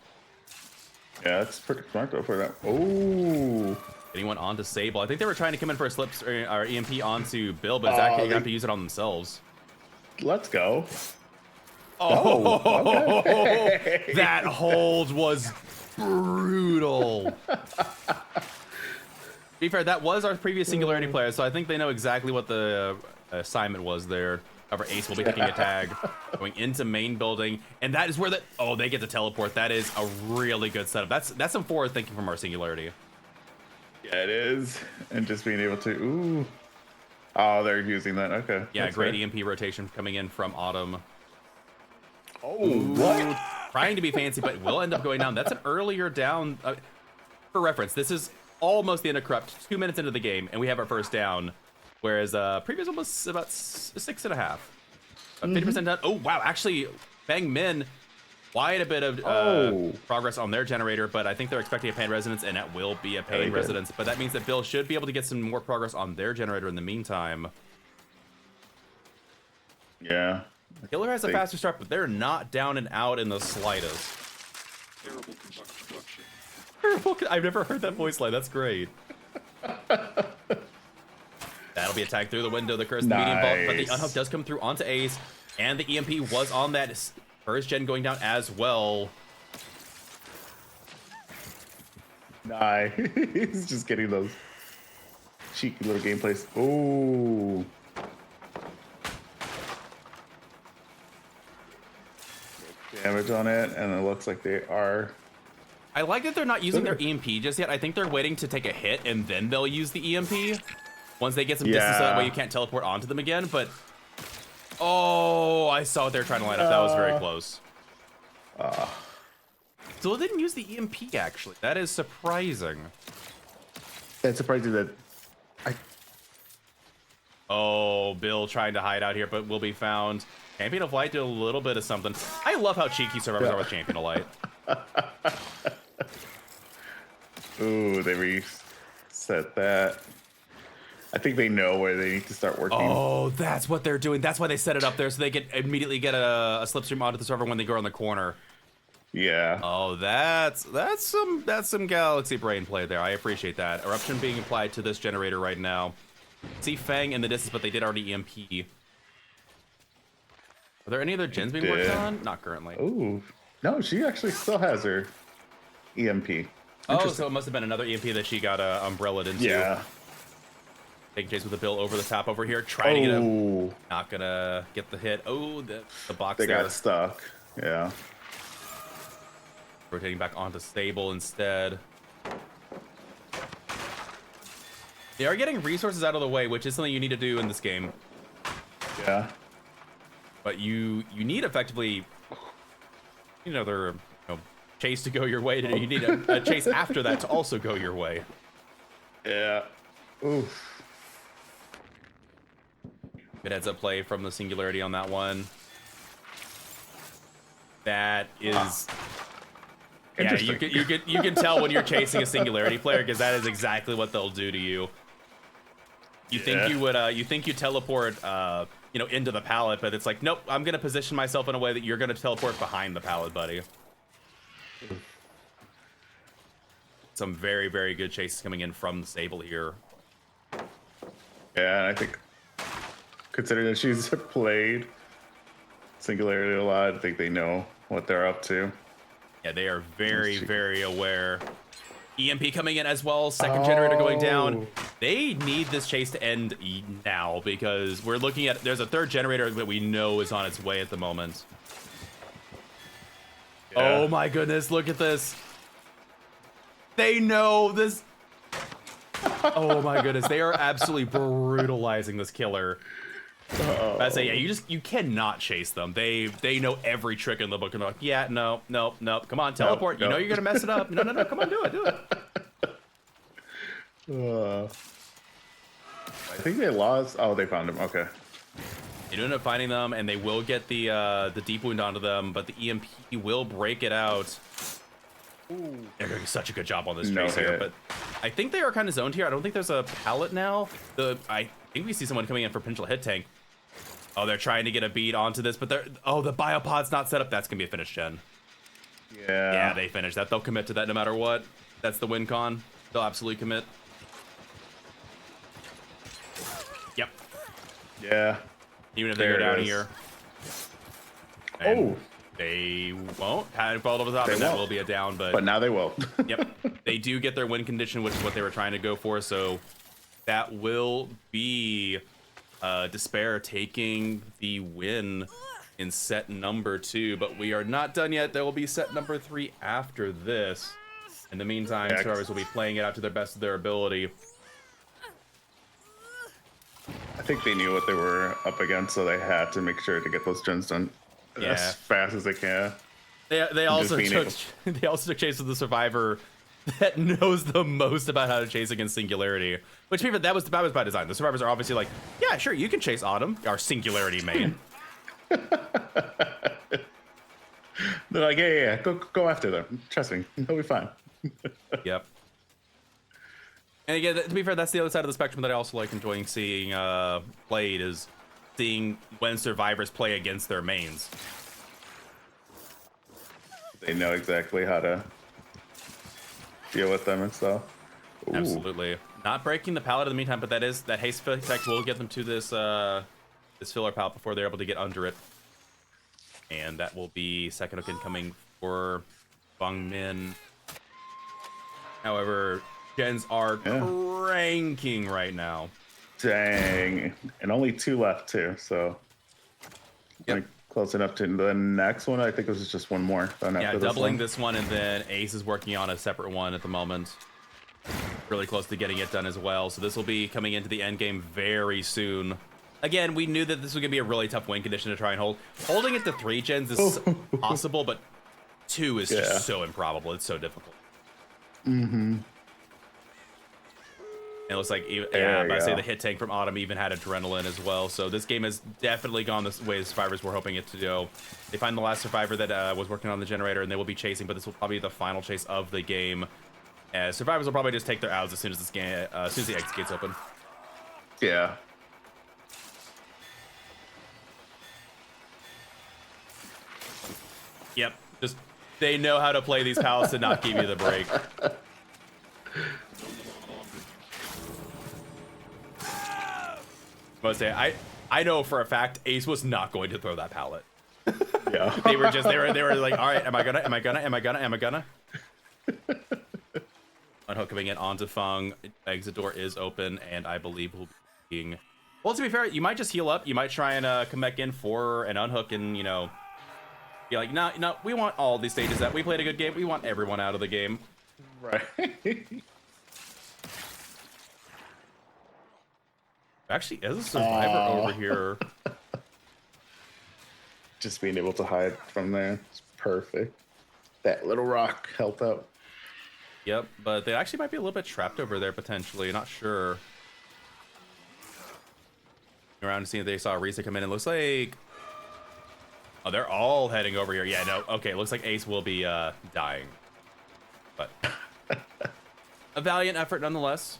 Speaker 2: Yeah, that's pretty smart though for that. Oh.
Speaker 1: Anyone onto Sable? I think they were trying to come in for a slips or EMP onto Bill, but it's actually going to have to use it on themselves.
Speaker 2: Let's go.
Speaker 1: Oh, okay. That hold was brutal. To be fair, that was our previous Singularity player, so I think they know exactly what the assignment was there. However, Ace will be taking a tag, going into main building, and that is where they get to teleport. That is a really good setup. That's some forward thinking from our Singularity.
Speaker 2: Yeah, it is. And just being able to, ooh. Oh, they're using that. Okay.
Speaker 1: Yeah, great EMP rotation coming in from Autumn.
Speaker 2: Oh, what?
Speaker 1: Trying to be fancy, but will end up going down. That's an earlier down. For reference, this is almost the end of Corrupt, 2 minutes into the game, and we have our first down. Whereas previous one was about 6.5. About 50% down. Oh, wow. Actually, Bang Min, quite a bit of progress on their generator, but I think they're expecting a pain resonance, and that will be a pain resonance. But that means that Bill should be able to get some more progress on their generator in the meantime.
Speaker 2: Yeah.
Speaker 1: Killer has a faster start, but they're not down and out in the slightest. Terrible. I've never heard that voice line. That's great. That'll be a tag through the window. The cursed medium vault, but the unhook does come through onto Ace, and the EMP was on that first gen going down as well.
Speaker 2: Nice. He's just getting those cheeky little gameplays. Ooh. Damage on it, and it looks like they are.
Speaker 1: I like that they're not using their EMP just yet. I think they're waiting to take a hit, and then they'll use the EMP. Once they get some distance, so that way you can't teleport onto them again. But, oh, I saw what they were trying to line up. That was very close. So they didn't use the EMP, actually. That is surprising.
Speaker 2: It's surprising that
Speaker 1: Oh, Bill trying to hide out here, but will be found. Champion of Light did a little bit of something. I love how cheeky survivors are with Champion of Light.
Speaker 2: Ooh, they reset that. I think they know where they need to start working.
Speaker 1: Oh, that's what they're doing. That's why they set it up there, so they can immediately get a slipstream onto the server when they go on the corner.
Speaker 2: Yeah.
Speaker 1: Oh, that's some Galaxy brain play there. I appreciate that. Eruption being applied to this generator right now. See Fang in the distance, but they did already EMP. Are there any other gens being worked on? Not currently.
Speaker 2: Ooh. No, she actually still has her EMP.
Speaker 1: Oh, so it must have been another EMP that she got umbrellaed into.
Speaker 2: Yeah.
Speaker 1: Taking chase with the Bill over the top over here, trying to get him.
Speaker 2: Oh,
Speaker 1: Not gonna get the hit. Oh, the box
Speaker 2: they
Speaker 1: there.
Speaker 2: got stuck. Yeah.
Speaker 1: Rotating back onto Sable instead. They are getting resources out of the way, which is something you need to do in this game.
Speaker 2: Yeah.
Speaker 1: But you need effectively, another chase to go your way. You need a chase after that to also go your way.
Speaker 2: Yeah. Oof.
Speaker 1: Good heads up play from the Singularity on that one. That is, yeah, you can tell when you're chasing a Singularity player because that is exactly what they'll do to you. You think you would you think you teleport into the pallet, but it's like, nope, I'm gonna position myself in a way that you're gonna teleport behind the pallet, buddy. Some very, very good chases coming in from the Sable here.
Speaker 2: Yeah, I think considering that she's played Singularity a lot, I think they know what they're up to.
Speaker 1: Yeah, they are very, very aware. EMP coming in as well, second generator going down. They need this chase to end now because we're looking at, there's a third generator that we know is on its way at the moment. Yeah. Oh my goodness, look at this. They know this. Oh my goodness, they are absolutely brutalizing this killer. I say, yeah, you cannot chase them. They know every trick in the book, and they're like, yeah, no, come on, teleport. You know you're gonna mess it up. No, come on, do it.
Speaker 2: I think they lost. Oh, they found him. Okay.
Speaker 1: They do end up finding them, and they will get the deep wound onto them, but the EMP will break it out. Ooh. They're doing such a good job on this chase here, but I think they are kind of zoned here. I don't think there's a pallet now. I think we see someone coming in for potential hit tank. Oh, they're trying to get a beat onto this, but the biopod's not set up. That's gonna be a finish gen. Yeah, they finish that. They'll commit to that no matter what. That's the win con. They'll absolutely commit. Yep.
Speaker 2: Yeah.
Speaker 1: Even if they go down here. And
Speaker 2: oh.
Speaker 1: They won't. Had fall over the top, and that will be a down,
Speaker 2: but now they will.
Speaker 1: Yep. They do get their win condition, which is what they were trying to go for, so that will be Despair taking the win in set number 2, but we are not done yet. There will be set number 3 after this. In the meantime, Survivors will be playing it out to the best of their ability.
Speaker 2: I think they knew what they were up against, so they had to make sure to get those gens done as fast as they can.
Speaker 1: They also took chase of the Survivor that knows the most about how to chase against Singularity. Which that was by design. The Survivors are obviously like, yeah, sure, you can chase Autumn, our Singularity main.
Speaker 2: They're like, yeah, go after them. Trust me, they'll be fine.
Speaker 1: Yep. And again, to be fair, that's the other side of the spectrum that I also like enjoying seeing played, is seeing when Survivors play against their mains.
Speaker 2: They know exactly how to deal with them and stuff. Ooh.
Speaker 1: Absolutely. Not breaking the pallet in the meantime, but that haste effect will get them to this this filler pallet before they're able to get under it. And that will be second hook incoming for Bung Min. However, gens are cranking right now.
Speaker 2: Dang. And only 2 left too, so like close enough to the next one. I think it was just one more.
Speaker 1: Yeah, doubling this one, and then Ace is working on a separate one at the moment. Really close to getting it done as well. So this will be coming into the end game very soon. Again, we knew that this was gonna be a really tough win condition to try and hold. Holding it to 3 gens is possible, but 2 is just so improbable. It's so difficult.
Speaker 2: Mm-hmm.
Speaker 1: It looks like, I say the hit tank from Autumn even had adrenaline as well. So this game has definitely gone the way the Survivors were hoping it to go. They find the last Survivor that was working on the generator, and they will be chasing, but this will probably be the final chase of the game. Survivors will probably just take their outs as soon as this game, as soon as the exit gates open.
Speaker 2: Yeah.
Speaker 1: Yep. Just they know how to play these pallets to not give you the break. I know for a fact Ace was not going to throw that pallet.
Speaker 2: Yeah.
Speaker 1: they were like, all right, am I gonna? Unhook coming in onto Fung. Exit door is open, and I believe we'll be being... Well, to be fair, you might just heal up. You might try and come back in for an unhook and, you know, be like, no, no, we want all these stages that we played a good game. We want everyone out of the game.
Speaker 2: Right.
Speaker 1: Actually, as a survivor over here...
Speaker 2: Just being able to hide from there is perfect. That little rock helped out.
Speaker 1: Yep, but they actually might be a little bit trapped over there potentially. Not sure. Around to see if they saw Risa come in. It looks like... Oh, they're all heading over here. Yeah, no. Okay, it looks like Ace will be dying. But a valiant effort nonetheless.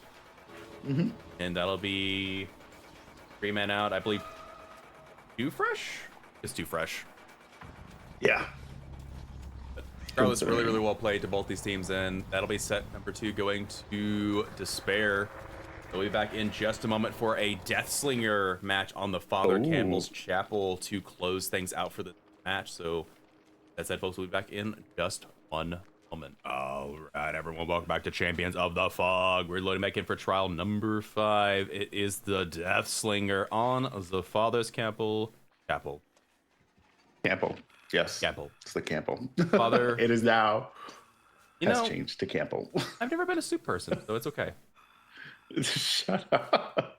Speaker 2: Mm-hmm.
Speaker 1: And that'll be 3 men out. I believe 2 fresh? It's 2 fresh.
Speaker 2: Yeah.
Speaker 1: Regardless, really, really well played to both these teams, and that'll be set number 2 going to Despair. We'll be back in just a moment for a Deathslinger match on the Father Campbell's Chapel to close things out for the match. So that said, folks, we'll be back in just 1 moment. All right, everyone, welcome back to Champions of the Fog. We're loading back in for trial number 5. It is the Deathslinger on the Father's Chapel.
Speaker 2: Campo. Yes.
Speaker 1: Campo.
Speaker 2: It's the Campo.
Speaker 1: Father.
Speaker 2: It is now.
Speaker 1: You
Speaker 2: has
Speaker 1: know,
Speaker 2: changed to Campo.
Speaker 1: I've never been a soup person, so it's okay.
Speaker 2: Shut up.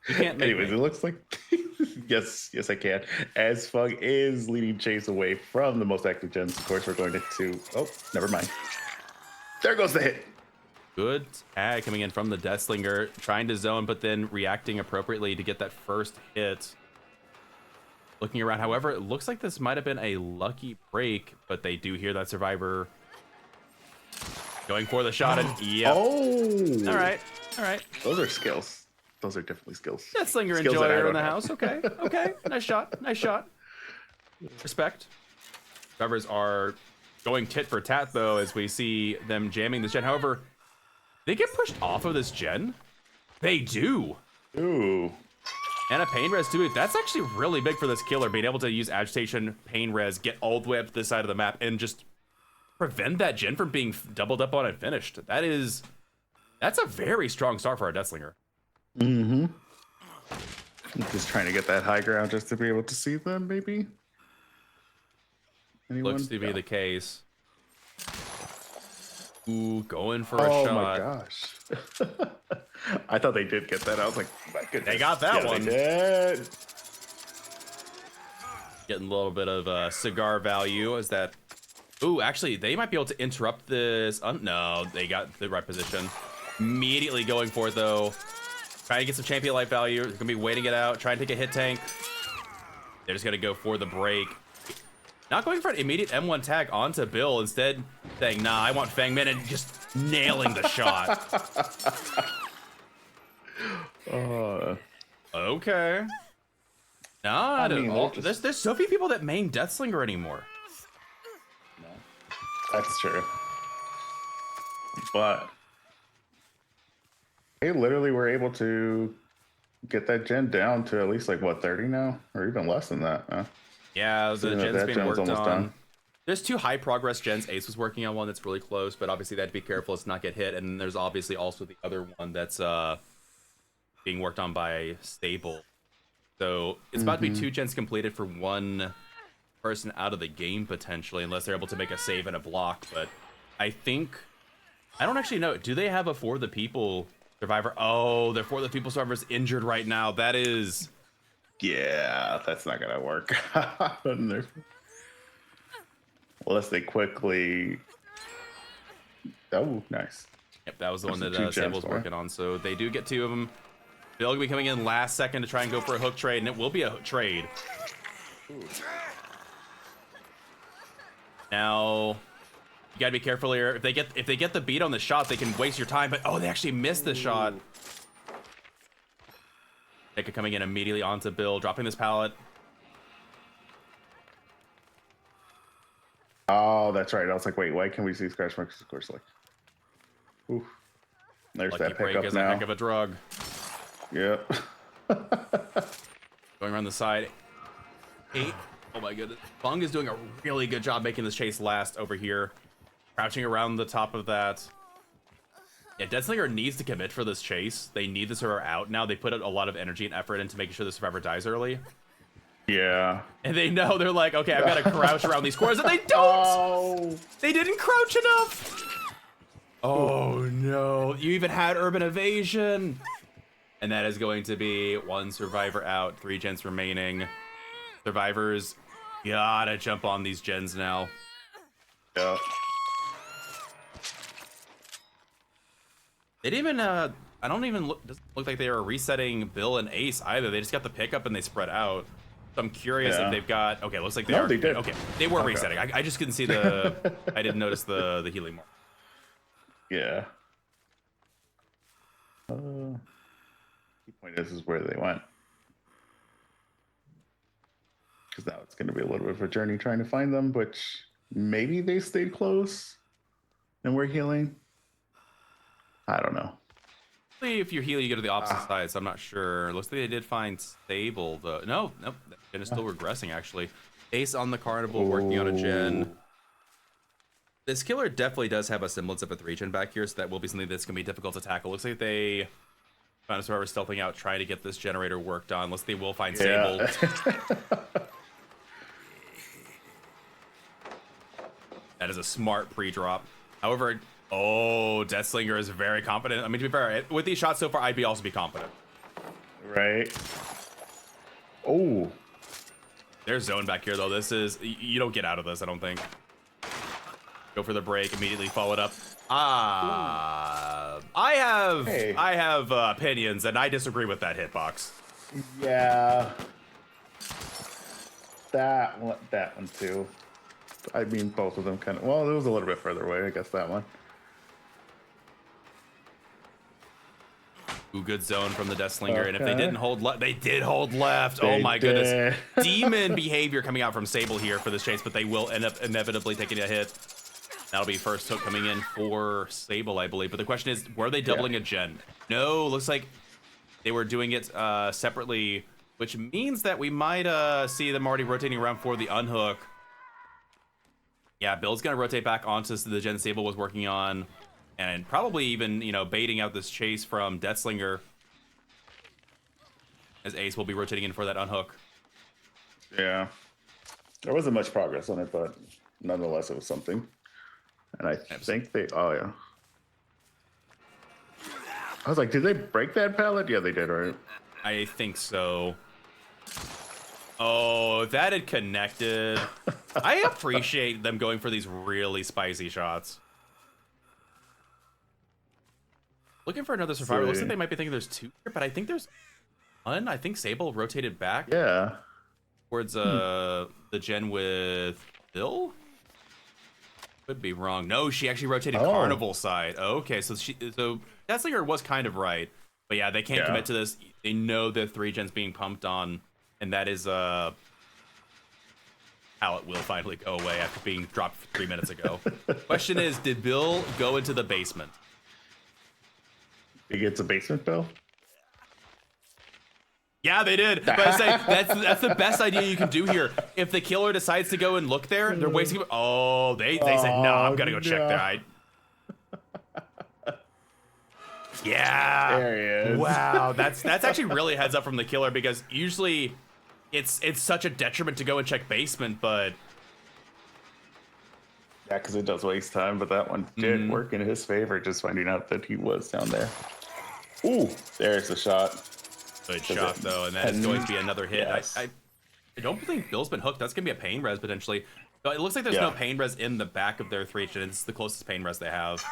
Speaker 1: You can't make
Speaker 2: Anyways,
Speaker 1: me.
Speaker 2: it looks like yes, I can. As Fug is leading Chase away from the most active gens. Of course, we're going to. Oh, never mind. There goes the hit.
Speaker 1: Good tag coming in from the Deathslinger, trying to zone, but then reacting appropriately to get that first hit. Looking around, however, it looks like this might have been a lucky break, but they do hear that survivor going for the shot. And yep.
Speaker 2: Oh.
Speaker 1: All right. All right.
Speaker 2: Those are skills. Those are definitely skills.
Speaker 1: Deathslinger
Speaker 2: Skills that I
Speaker 1: enjoyer
Speaker 2: don't
Speaker 1: in the
Speaker 2: have.
Speaker 1: house. Okay. Okay. Nice shot. Nice shot. Respect. Survivors are going tit for tat, though, as we see them jamming this gen. However, they get pushed off of this gen. They do.
Speaker 2: Ooh.
Speaker 1: And a pain res too. That's actually really big for this killer, being able to use agitation, pain res, get all the way up to this side of the map, and just prevent that gen from being doubled up on and finished. That's a very strong start for our Deathslinger.
Speaker 2: Mm-hmm. Just trying to get that high ground just to be able to see them, maybe. Anyone?
Speaker 1: Looks to be the case. Ooh, going for a shot.
Speaker 2: Oh my gosh. I thought they did get that. I was like, my goodness.
Speaker 1: They got that one.
Speaker 2: They did.
Speaker 1: Getting a little bit of cigar value as that. Ooh, actually, they might be able to interrupt this. No, they got the right position. Immediately going for it, though. Trying to get some champion life value. They're going to be waiting it out. Trying to take a hit tank. They're just going to go for the break. Not going for an immediate M1 tag onto Bill. Instead, saying, nah, I want Fang Min, and just nailing the shot. Okay. Nah, there's so few people that main Deathslinger anymore.
Speaker 2: No, that's true. But they literally were able to get that gen down to at least like what, 30 now, or even less than that. Huh?
Speaker 1: Yeah, the gen's
Speaker 2: that
Speaker 1: being
Speaker 2: gen's
Speaker 1: worked
Speaker 2: almost
Speaker 1: on.
Speaker 2: done.
Speaker 1: There's 2 high progress gens. Ace was working on one that's really close, but obviously they had to be careful to not get hit. And there's obviously also the other one that's being worked on by Stable. So it's about to be 2 gens completed for 1 person out of the game potentially, unless they're able to make a save and a block. But I don't actually know. Do they have a For the People survivor? Oh, their For the People survivor's injured right now. That is...
Speaker 2: Yeah, that's not gonna work. Unless they quickly. Oh, nice.
Speaker 1: Yep, that was the one
Speaker 2: There's
Speaker 1: that
Speaker 2: some 2
Speaker 1: Sable was
Speaker 2: gems for it.
Speaker 1: working on. So they do get 2 of them. Bill will be coming in last second to try and go for a hook trade, and it will be a hook trade.
Speaker 2: Ooh.
Speaker 1: Now, you gotta be careful here. If they get the beat on the shot, they can waste your time. But oh, they actually missed the shot. Deka coming in immediately onto Bill, dropping this pallet.
Speaker 2: Oh, that's right. I was like, wait, why can we see scratch marks? Of course, like, oof. There's
Speaker 1: Lucky
Speaker 2: that
Speaker 1: break
Speaker 2: pickup
Speaker 1: is
Speaker 2: now.
Speaker 1: a heck of a drug.
Speaker 2: Yep.
Speaker 1: Going around the side. 8. Oh my goodness. Bung is doing a really good job making this chase last over here. Crouching around the top of that. Yeah, Deathslinger needs to commit for this chase. They need the survivor out now. They put a lot of energy and effort into making sure the survivor dies early.
Speaker 2: Yeah.
Speaker 1: And they know, they're like, okay, I've got to crouch around these corners, and they don't!
Speaker 2: Oh.
Speaker 1: They didn't crouch enough! Oh no, you even had urban evasion! And that is going to be one survivor out, 3 gens remaining. Survivors gotta jump on these gens now.
Speaker 2: Yeah.
Speaker 1: They didn't even, I don't even doesn't look like they were resetting Bill and Ace either. They just got the pickup and they spread out. So I'm curious if they've got, okay, looks like they are.
Speaker 2: They did.
Speaker 1: Okay, they were resetting. I just couldn't see the, I didn't notice the healing mark.
Speaker 2: Yeah. Key point is where they went. Because now it's going to be a little bit of a journey trying to find them, which maybe they stayed close and we're healing. I don't know.
Speaker 1: If you're healing, you go to the opposite side, so I'm not sure. Looks like they did find Stable, though. No, nope. Gen is still regressing, actually. Ace on the Carnival, working on a gen. This killer definitely does have a semblance of a 3-gen back here, so that will be something that's going to be difficult to tackle. Looks like they found a survivor stealthing out, trying to get this generator worked on. Looks like they will find Stable. That is a smart pre-drop. However, oh, Deathslinger is very confident. I mean, to be fair, with these shots so far, I'd also be confident.
Speaker 2: Right. Oh.
Speaker 1: There's zone back here, though. This is, you don't get out of this, I don't think. Go for the break, immediately followed up. I have opinions, and I disagree with that hitbox.
Speaker 2: Yeah. That one too. I mean, both of them kind of. Well, it was a little bit further away. I guess that one.
Speaker 1: Ooh, good zone from the Deathslinger, and if they didn't hold left, they did hold left. Oh my
Speaker 2: did.
Speaker 1: Goodness, demon behavior coming out from Sable here for this chase, but they will end up inevitably taking a hit. That'll be first hook coming in for Sable, I believe. But the question is, were they doubling a gen? No, looks like they were doing it separately, which means that we might see them already rotating around for the unhook. Yeah, Bill's gonna rotate back onto the gen Sable was working on, and probably even, you know, baiting out this chase from Deathslinger, as Ace will be rotating in for that unhook.
Speaker 2: Yeah. There wasn't much progress on it, but nonetheless, it was something. And I think they, oh yeah. I was like, did they break that pallet? Yeah, they did, right?
Speaker 1: I think so. Oh, that had connected. I appreciate them going for these really spicy shots. Looking for another survivor. Looks like they might be thinking there's 2 here, but I think there's 1. I think Sable rotated back.
Speaker 2: Yeah.
Speaker 1: Towards the gen with Bill. Could be wrong. No, she actually rotated Carnival side. Okay, so Deathslinger was kind of right. But yeah, they can't commit to this. They know the 3 gens being pumped on, and that is pallet will finally go away after being dropped 3 minutes ago. Question is, did Bill go into the basement?
Speaker 2: He gets a basement bill?
Speaker 1: Yeah, they did. But I say that's the best idea you can do here. If the killer decides to go and look there, they're wasting. Oh, they said no. I'm gonna go check there. Yeah.
Speaker 2: There he is.
Speaker 1: Wow, that's actually really heads up from the killer, because usually it's such a detriment to go and check basement, but
Speaker 2: yeah, because it does waste time. But that one did work in his favor, just finding out that he was down there. Ooh, there's the shot.
Speaker 1: Good shot, though, and that is going to be another hit.
Speaker 2: Yes.
Speaker 1: I don't think Bill's been hooked. That's going to be a pain res, potentially. But it looks like there's no pain res in the back of their 3, and it's the closest pain res they have.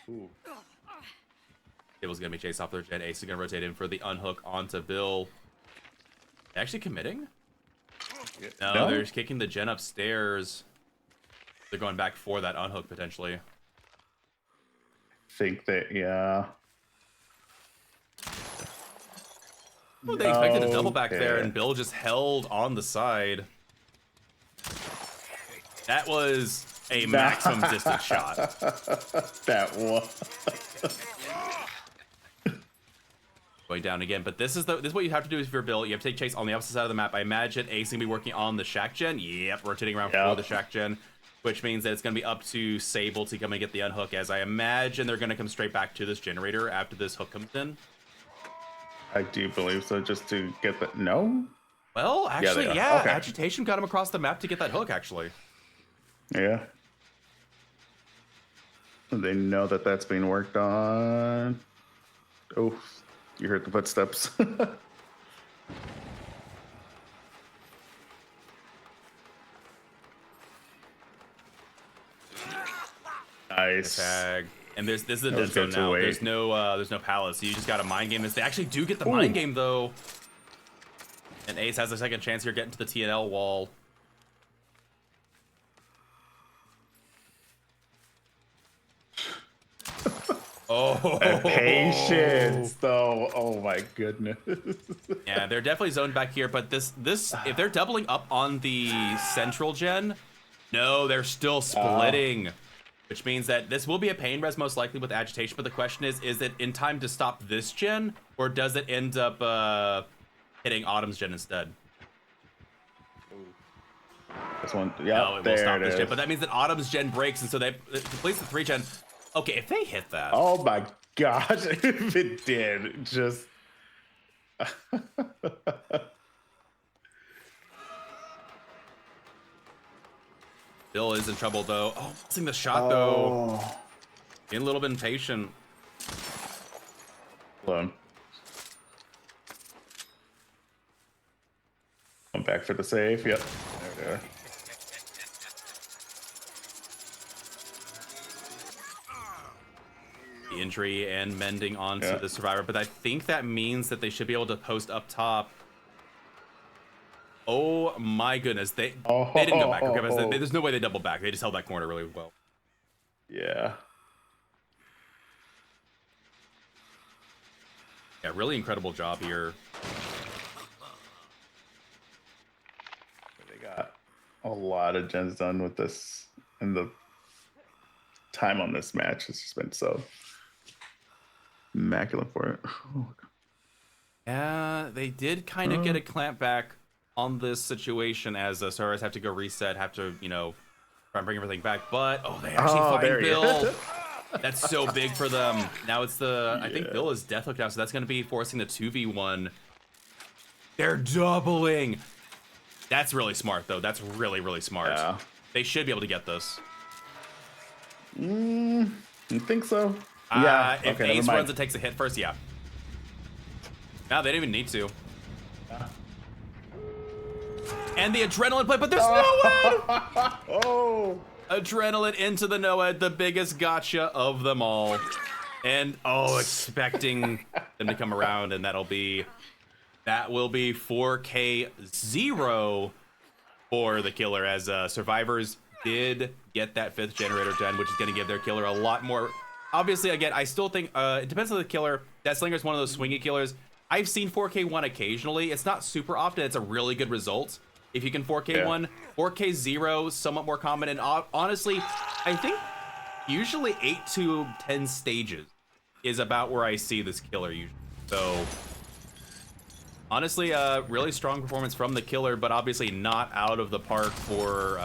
Speaker 2: Ooh.
Speaker 1: It was going to be chased off their gen. Ace is going to rotate in for the unhook onto Bill. Actually committing? No, they're just kicking the gen upstairs. They're going back for that unhook, potentially.
Speaker 2: Think that, yeah.
Speaker 1: Well, they expected a double back there, and Bill just held on the side. That was a maximum distance shot.
Speaker 2: That was.
Speaker 1: Going down again, but this is what you have to do if you're Bill. You have to take Chase on the opposite side of the map. I imagine Ace gonna be working on the Shack Gen. Yep, rotating around for the Shack Gen, which means that it's gonna be up to Sable to come and get the unhook. As I imagine they're gonna come straight back to this generator after this hook comes in.
Speaker 2: I do believe so. Just to get the no.
Speaker 1: Well, actually,
Speaker 2: yeah. Okay.
Speaker 1: Agitation got him across the map to get that hook. Actually,
Speaker 2: yeah. They know that that's being worked on. Oh. You heard the footsteps. Nice.
Speaker 1: Tag. And this is a dead zone now. There's no palace. So you just got to mind game this. They actually do get the mind game though. And Ace has a second chance here getting to the TNL wall. Oh,
Speaker 2: that patience though. Oh my goodness.
Speaker 1: Yeah, they're definitely zoned back here, but this if they're doubling up on the central gen, no, they're still splitting, which means that this will be a pain res most likely with Agitation. But the question is it in time to stop this gen, or does it end up hitting Autumn's gen instead?
Speaker 2: This one,
Speaker 1: no, it will stop this gen, but that means that Autumn's gen breaks, and so they completes the 3 gen. Okay, if they hit that.
Speaker 2: Oh my gosh, if it did, just.
Speaker 1: Bill is in trouble though. Oh, missing the shot though. Getting a little bit impatient.
Speaker 2: I'm back for the save. Yep. There we are.
Speaker 1: The injury and mending onto the survivor, but I think that means that they should be able to post up top. Oh my goodness, they didn't go back. Okay, there's no way they doubled back. They just held that corner really well.
Speaker 2: Yeah.
Speaker 1: Yeah, really incredible job here.
Speaker 2: They got a lot of gens done with this, and the time on this match has just been so immaculate for it.
Speaker 1: Yeah, they did kind of get a clamp back on this situation as servers have to go reset, have to, you know, try and bring everything back. But they actually find Bill. That's so big for them. Now it's I think Bill is death hooked now, so that's going to be forcing the 2v1. They're doubling. That's really smart though. That's really, really smart.
Speaker 2: Yeah.
Speaker 1: They should be able to get this.
Speaker 2: You think so?
Speaker 1: If Ace runs and takes a hit first, yeah. No, they didn't even need to. And the adrenaline play, but there's no adrenaline into the Noed, the biggest gotcha of them all. And expecting them to come around, and that will be 4K 0 for the killer, as survivors did get that 5th generator gen, which is going to give their killer a lot more. Obviously, again, I still think it depends on the killer. Deathslinger is one of those swingy killers. I've seen 4K1 occasionally. It's not super often. It's a really good result if you can 4K1. 4K 0, somewhat more common. And honestly, I think usually 8 to 10 stages is about where I see this killer usually. So honestly, really strong performance from the killer, but obviously not out of the park for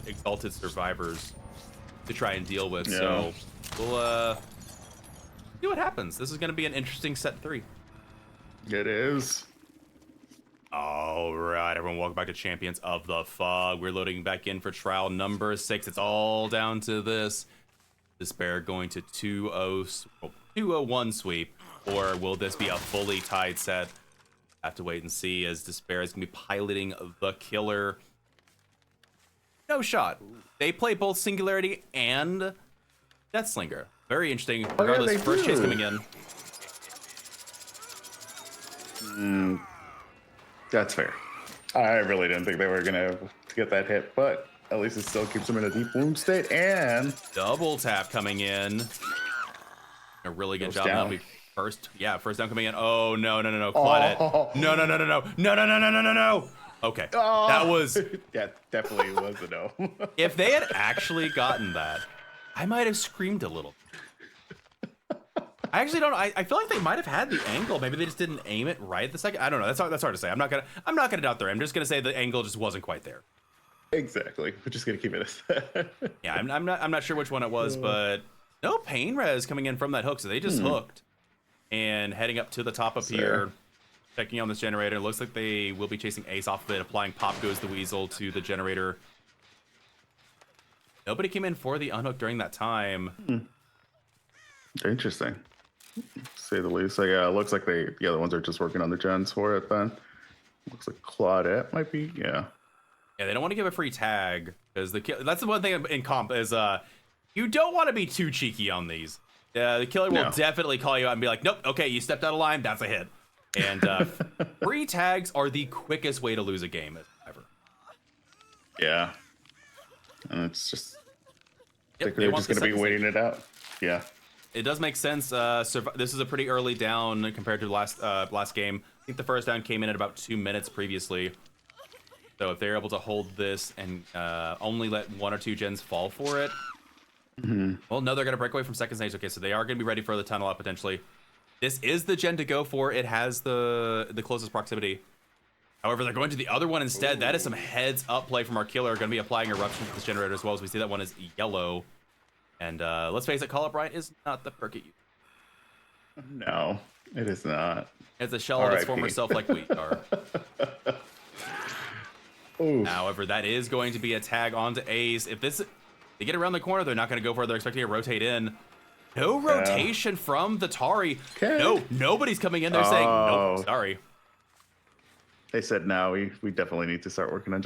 Speaker 1: Exalted survivors to try and deal with. So we'll see what happens. This is going to be an interesting set 3.
Speaker 2: It is.
Speaker 1: All right, everyone, welcome back to Champions of the Fog. We're loading back in for trial number 6. It's all down to this. Despair going to 2-1 sweep, or will this be a fully tied set? Have to wait and see, as Despair is going to be piloting the killer. No shot. They play both Singularity and Deathslinger. Very interesting. Regardless, first chase coming in.
Speaker 2: That's fair. I really didn't think they were gonna get that hit, but at least it still keeps them in a deep wound state. And
Speaker 1: double tap coming in. A really good job. That'll be first down coming in. Oh no, Claudette. No. Okay, that was.
Speaker 2: Yeah, definitely was a no.
Speaker 1: If they had actually gotten that, I might have screamed a little. I actually don't. I feel like they might have had the angle. Maybe they just didn't aim it right at the second. I don't know. That's hard to say. I'm not gonna doubt there. I'm just gonna say the angle just wasn't quite there.
Speaker 2: Exactly. We're just gonna keep it as that.
Speaker 1: Yeah, I'm not sure which one it was, but no pain res coming in from that hook. So they just hooked and heading up to the top up here, checking on this generator. It looks like they will be chasing Ace off of it, applying Pop Goes the Weasel to the generator. Nobody came in for the unhook during that time.
Speaker 2: Interesting, to say the least. So yeah, it looks like the other ones are just working on the gens for it. Then looks like Claudette might be. Yeah,
Speaker 1: they don't want to give a free tag because that's the one thing in comp is you don't want to be too cheeky on these. The killer will definitely call you out and be like, nope, okay, you stepped out of line, that's a hit. And free tags are the quickest way to lose a game ever.
Speaker 2: Yeah, and it's just they're just gonna be waiting it out. Yeah.
Speaker 1: It does make sense. This is a pretty early down compared to the last game. I think the first down came in at about 2 minutes previously. So if they're able to hold this and only let 1 or 2 gens fall for it, well, no, they're going to break away from second stage. Okay, so they are going to be ready for the tunnel out potentially. This is the gen to go for. It has the closest proximity. However, they're going to the other one instead. That is some heads up play from our killer. Going to be applying eruption to this generator as well, as we see that one is yellow. And let's face it, Call Up Right is not the perk it used.
Speaker 2: No, it is not.
Speaker 1: It's a shell of its former self like we are. However, that is going to be a tag onto Ace. If they get around the corner, they're not going to go for it. They're expecting to rotate in. No rotation from the Tari. Okay. No, nobody's coming in there saying, nope, sorry.
Speaker 2: They said, no, we definitely need to start working on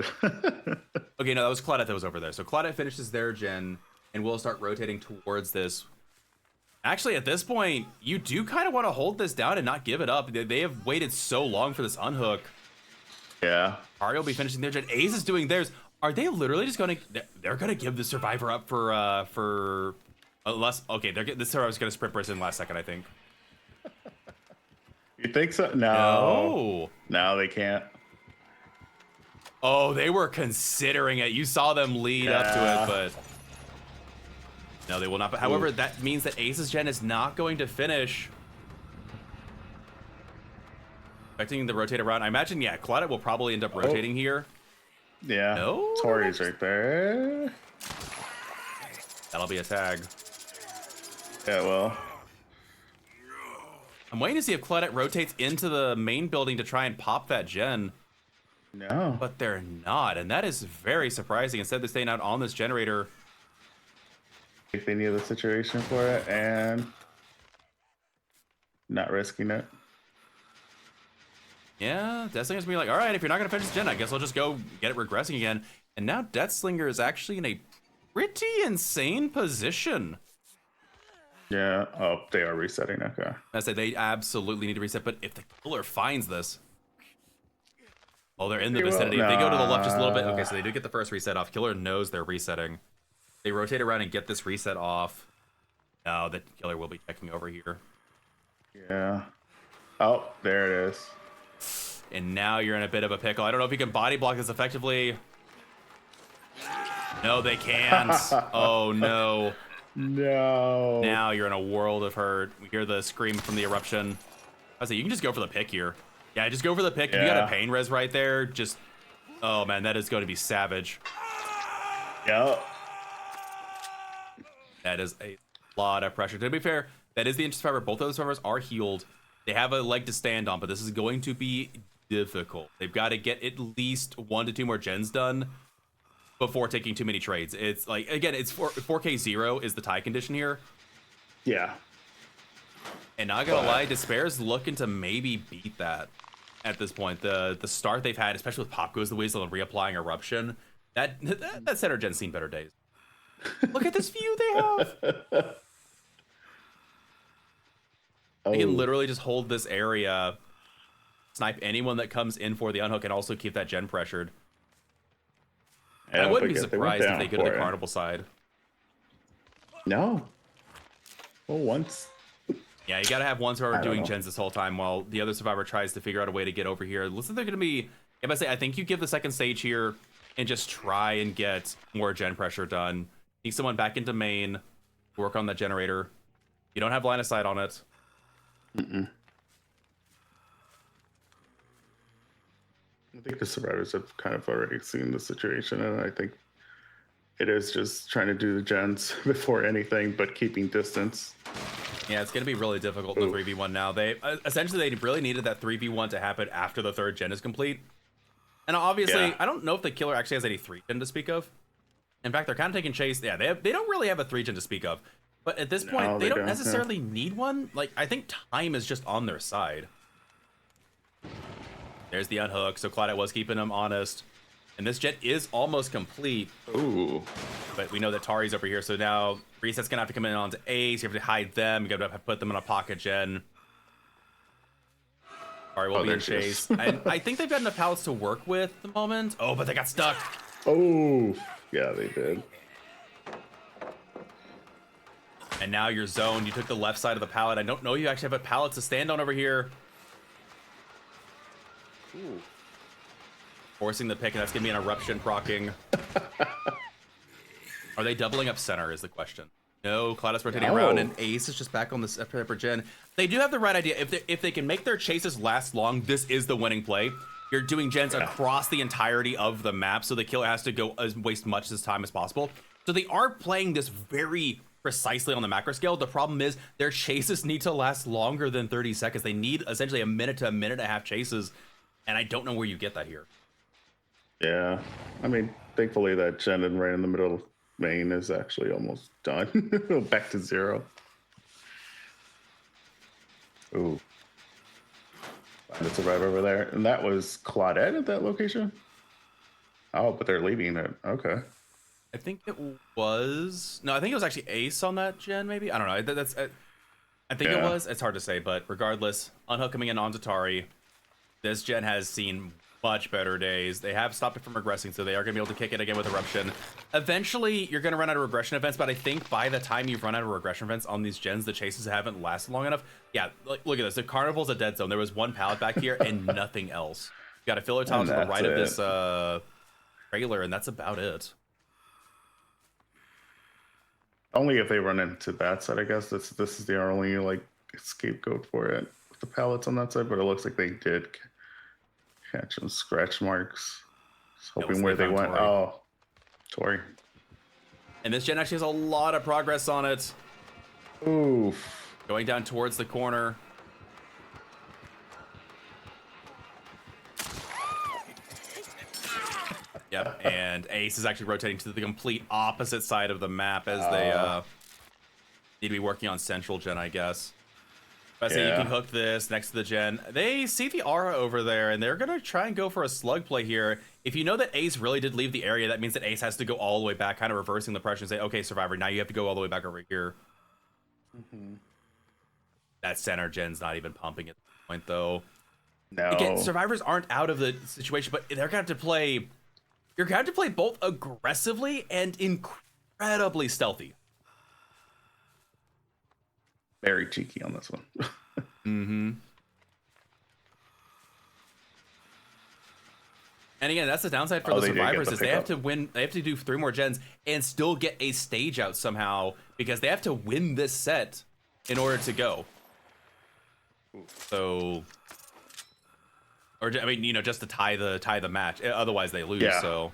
Speaker 1: Okay, no, that was Claudette that was over there. So Claudette finishes their gen. And we'll start rotating towards this. Actually, at this point, you do kind of want to hold this down and not give it up. They have waited so long for this unhook.
Speaker 2: Yeah.
Speaker 1: Ari will be finishing their gen. Ace is doing theirs. Are they literally just going to... They're going to give the survivor up for less... Okay, this survivor's going to sprint burst in last second, I think.
Speaker 2: You think so? No. No, they can't.
Speaker 1: Oh, they were considering it. You saw them lead up to it, but... No, they will not. But however, that means that Ace's gen is not going to finish. Expecting the rotate around. I imagine, yeah, Claudette will probably end up rotating here.
Speaker 2: Yeah.
Speaker 1: No.
Speaker 2: Tori's right there.
Speaker 1: That'll be a tag.
Speaker 2: Yeah, well.
Speaker 1: I'm waiting to see if Claudette rotates into the main building to try and pop that gen.
Speaker 2: No.
Speaker 1: But they're not, and that is very surprising. Instead, they're staying out on this generator.
Speaker 2: They need the situation for it and not risking it.
Speaker 1: Yeah, Deathslinger's gonna be like, all right, if you're not gonna finish the gen, I guess I'll just go get it regressing again. And now Deathslinger is actually in a pretty insane position.
Speaker 2: Yeah. Oh, they are resetting. Okay.
Speaker 1: I say they absolutely need to reset, but if the killer finds this, oh, they're in the vicinity. If they go to the left just a little bit, okay, so they do get the first reset off. Killer knows they're resetting. They rotate around and get this reset off. No, the killer will be checking over here.
Speaker 2: Yeah. Oh, there it is.
Speaker 1: And now you're in a bit of a pickle. I don't know if you can body block this effectively. No, they can't. Oh, no.
Speaker 2: No.
Speaker 1: Now you're in a world of hurt. We hear the scream from the eruption. I say you can just go for the pick here. Yeah, just go for the pick. If you got a pain res right there, just... Oh, man, that is going to be savage.
Speaker 2: Yep.
Speaker 1: That is a lot of pressure. To be fair, that is the interest survivor. Both of those survivors are healed. They have a leg to stand on, but this is going to be difficult. They've got to get at least 1 to 2 more gens done before taking too many trades. It's like, again, it's 4K0 is the tie condition here.
Speaker 2: Yeah.
Speaker 1: And not gonna lie, Despair's looking to maybe beat that at this point. The start they've had, especially with Pop Goes the Weasel and reapplying Eruption, that center gen's seen better days. Look at this view they have. They can literally just hold this area, snipe anyone that comes in for the unhook, and also keep that gen pressured. And I wouldn't be surprised if they go to the Carnival side.
Speaker 2: No. Well, once.
Speaker 1: Yeah, you got to have one survivor doing gens this whole time while the other survivor tries to figure out a way to get over here. Listen, they're going to be... I think you give the second stage here and just try and get more gen pressure done. Need someone back into main, work on that generator. You don't have line of sight on it.
Speaker 2: Mm-mm. I think the survivors have kind of already seen the situation, and I think it is just trying to do the gens before anything, but keeping distance.
Speaker 1: Yeah, it's going to be really difficult in the 3v1 now. They essentially, they really needed that 3v1 to happen after the 3rd gen is complete. And obviously,
Speaker 2: Yeah.
Speaker 1: I don't know if the killer actually has any 3 gen to speak of. In fact, they're kind of taking chase. Yeah, they don't really have a 3 gen to speak of. But at this point,
Speaker 2: No,
Speaker 1: they don't
Speaker 2: yeah.
Speaker 1: necessarily need one. Like, I think time is just on their side. There's the unhook, so Claudette was keeping him honest. And this gen is almost complete.
Speaker 2: Ooh.
Speaker 1: But we know that Tari's over here, so now Reset's gonna have to come in onto Ace. You have to hide them. You gotta put them in a pocket gen. Tari will be in chase. And I think they've got enough pallets to work with at the moment. Oh, but they got stuck.
Speaker 2: Oh, yeah, they did.
Speaker 1: And now you're zoned. You took the left side of the pallet. I don't know you actually have a pallet to stand on over here.
Speaker 2: Ooh.
Speaker 1: Forcing the pick, and that's gonna be an eruption procking. Are they doubling up center is the question. No, Cloud's rotating around, and Ace is just back on this upper gen. They do have the right idea. If they can make their chases last long, this is the winning play. You're doing gens across the entirety of the map, so the killer has to go waste much of his time as possible. So they are playing this very precisely on the macro scale. The problem is their chases need to last longer than 30 seconds. They need essentially a minute to a minute and a half chases, and I don't know where you get that here.
Speaker 2: Yeah, I mean, thankfully that gen and right in the middle main is actually almost done. Back to 0. Ooh. Find a survivor over there. And that was Claudette at that location? Oh, but they're leaving it. Okay.
Speaker 1: I think it was... No, I think it was actually Ace on that gen, maybe? I don't know. I think it was. It's hard to say, but regardless, Unhook coming in onto Tari. This gen has seen much better days. They have stopped it from regressing, so they are going to be able to kick it again with Eruption. Eventually, you're going to run out of regression events, but I think by the time you've run out of regression events on these gens, the chases haven't lasted long enough. Yeah, look at this. The Carnival's a dead zone. There was one pallet back here and nothing else. You got a filler tile to the right of this trailer, and that's about it.
Speaker 2: Only if they run into that side, I guess. This is the only like scapegoat for it. With the pallets on that side, but it looks like they did catch some scratch marks. Just hoping where they went.
Speaker 1: Tori.
Speaker 2: Oh, Tori.
Speaker 1: And this gen actually has a lot of progress on it.
Speaker 2: Oof.
Speaker 1: Going down towards the corner. Yep, and Ace is actually rotating to the complete opposite side of the map as they need to be working on central gen, I guess. But I say you can hook this next to the gen. They see the aura over there, and they're going to try and go for a slug play here. If you know that Ace really did leave the area, that means that Ace has to go all the way back, kind of reversing the pressure and say, okay, Survivor, now you have to go all the way back over here. That center gen's not even pumping at this point, though.
Speaker 2: No.
Speaker 1: Again, Survivors aren't out of the situation, but they're going to have to play... You're going to have to play both aggressively and incredibly stealthy.
Speaker 2: Very cheeky on this one.
Speaker 1: Mm-hmm. And again, that's the downside for the Survivors is they have to win. They have to do 3 more gens and still get a stage out somehow because they have to win this set in order to go. So, or I mean, you know, just to tie the match. Otherwise, they lose.
Speaker 2: Yeah.
Speaker 1: So,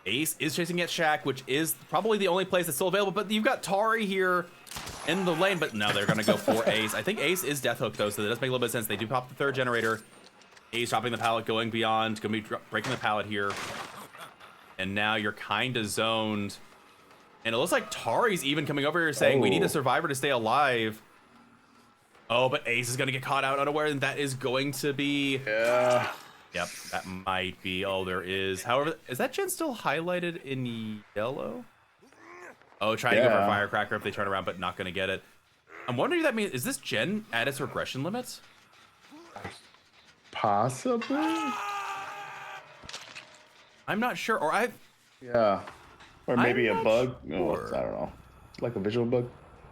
Speaker 1: Ace is chasing at Shaq, which is probably the only place that's still available. But you've got Tari here in the lane, but no, they're gonna go for Ace. I think Ace is Death Hook though, so that does make a little bit of sense. They do pop the 3rd generator. Ace dropping the pallet, going beyond, gonna be breaking the pallet here. And now you're kind of zoned. And it looks like Tari's even coming over here saying, we need a Survivor to stay alive. Oh, but Ace is gonna get caught out unaware, and that is going to be...
Speaker 2: Yeah.
Speaker 1: Yep, that might be all there is. However, is that gen still highlighted in yellow? Oh, trying to go for a Firecracker if they turn around, but not gonna get it. I'm wondering if that means, is this gen at its regression limits?
Speaker 2: Possibly.
Speaker 1: I'm not sure, or
Speaker 2: Yeah. Or maybe a bug.
Speaker 1: Sure.
Speaker 2: Oh, I don't know. Like a visual bug.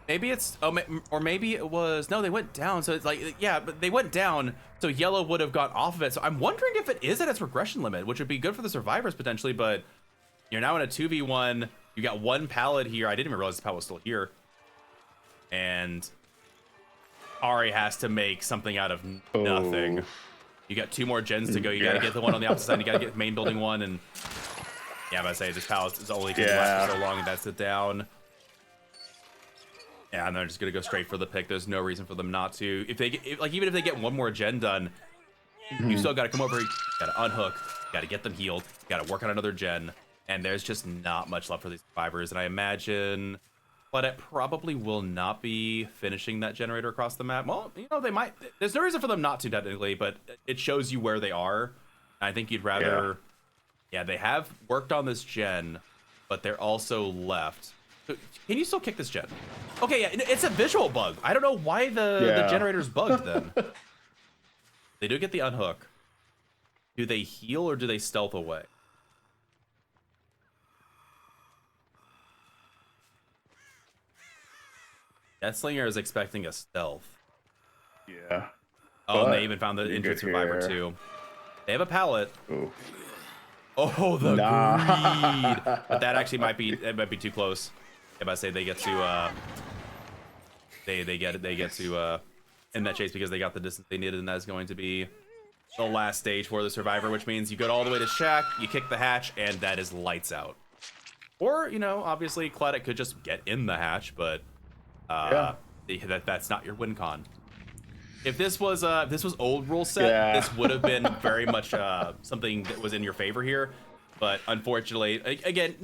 Speaker 1: Maybe it's, or maybe it was, no, they went down. So it's like, yeah, but they went down. So yellow would have got off of it. So I'm wondering if it is at its regression limit, which would be good for the Survivors potentially, but you're now in a 2v1. You got one pallet here. I didn't even realize the pallet was still here. And Ari has to make something out of nothing.
Speaker 2: Oh.
Speaker 1: You got 2 more gens to go. You got to get the one on the opposite side. You got to get main building one. And yeah, I'm about to say, this palace is only going to last for so long, and that's it down. Yeah, and they're just going to go straight for the pick. There's no reason for them not to. If they get, like, even if they get 1 more gen done, you still got to come over. You got to unhook. You got to get them healed. You got to work on another gen. And there's just not much left for these survivors. And I imagine Claudette probably will not be finishing that generator across the map. Well, you know, they might. There's no reason for them not to, technically, but it shows you where they are. I think you'd rather... Yeah, they have worked on this gen, but they're also left. Can you still kick this gen? Okay, yeah, it's a visual bug. I don't know why the generator's bugged then. They do get the unhook. Do they heal or do they stealth away? Deathslinger is expecting a stealth.
Speaker 2: Yeah.
Speaker 1: Oh, and they even found the injured survivor too. They have a pallet.
Speaker 2: Ooh.
Speaker 1: Oh, the greed! But that actually might be too close. If I say they get to they get to end that chase because they got the distance they needed, and that is going to be the last stage for the survivor, which means you go all the way to Shack, you kick the hatch, and that is lights out. Or, you know, obviously Claudette could just get in the hatch, but that's not your win con. If this was old rule set, this would have been very much something that was in your favor here. But unfortunately, again,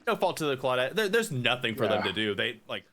Speaker 1: no fault to the Claudette. There's nothing for them to do. They like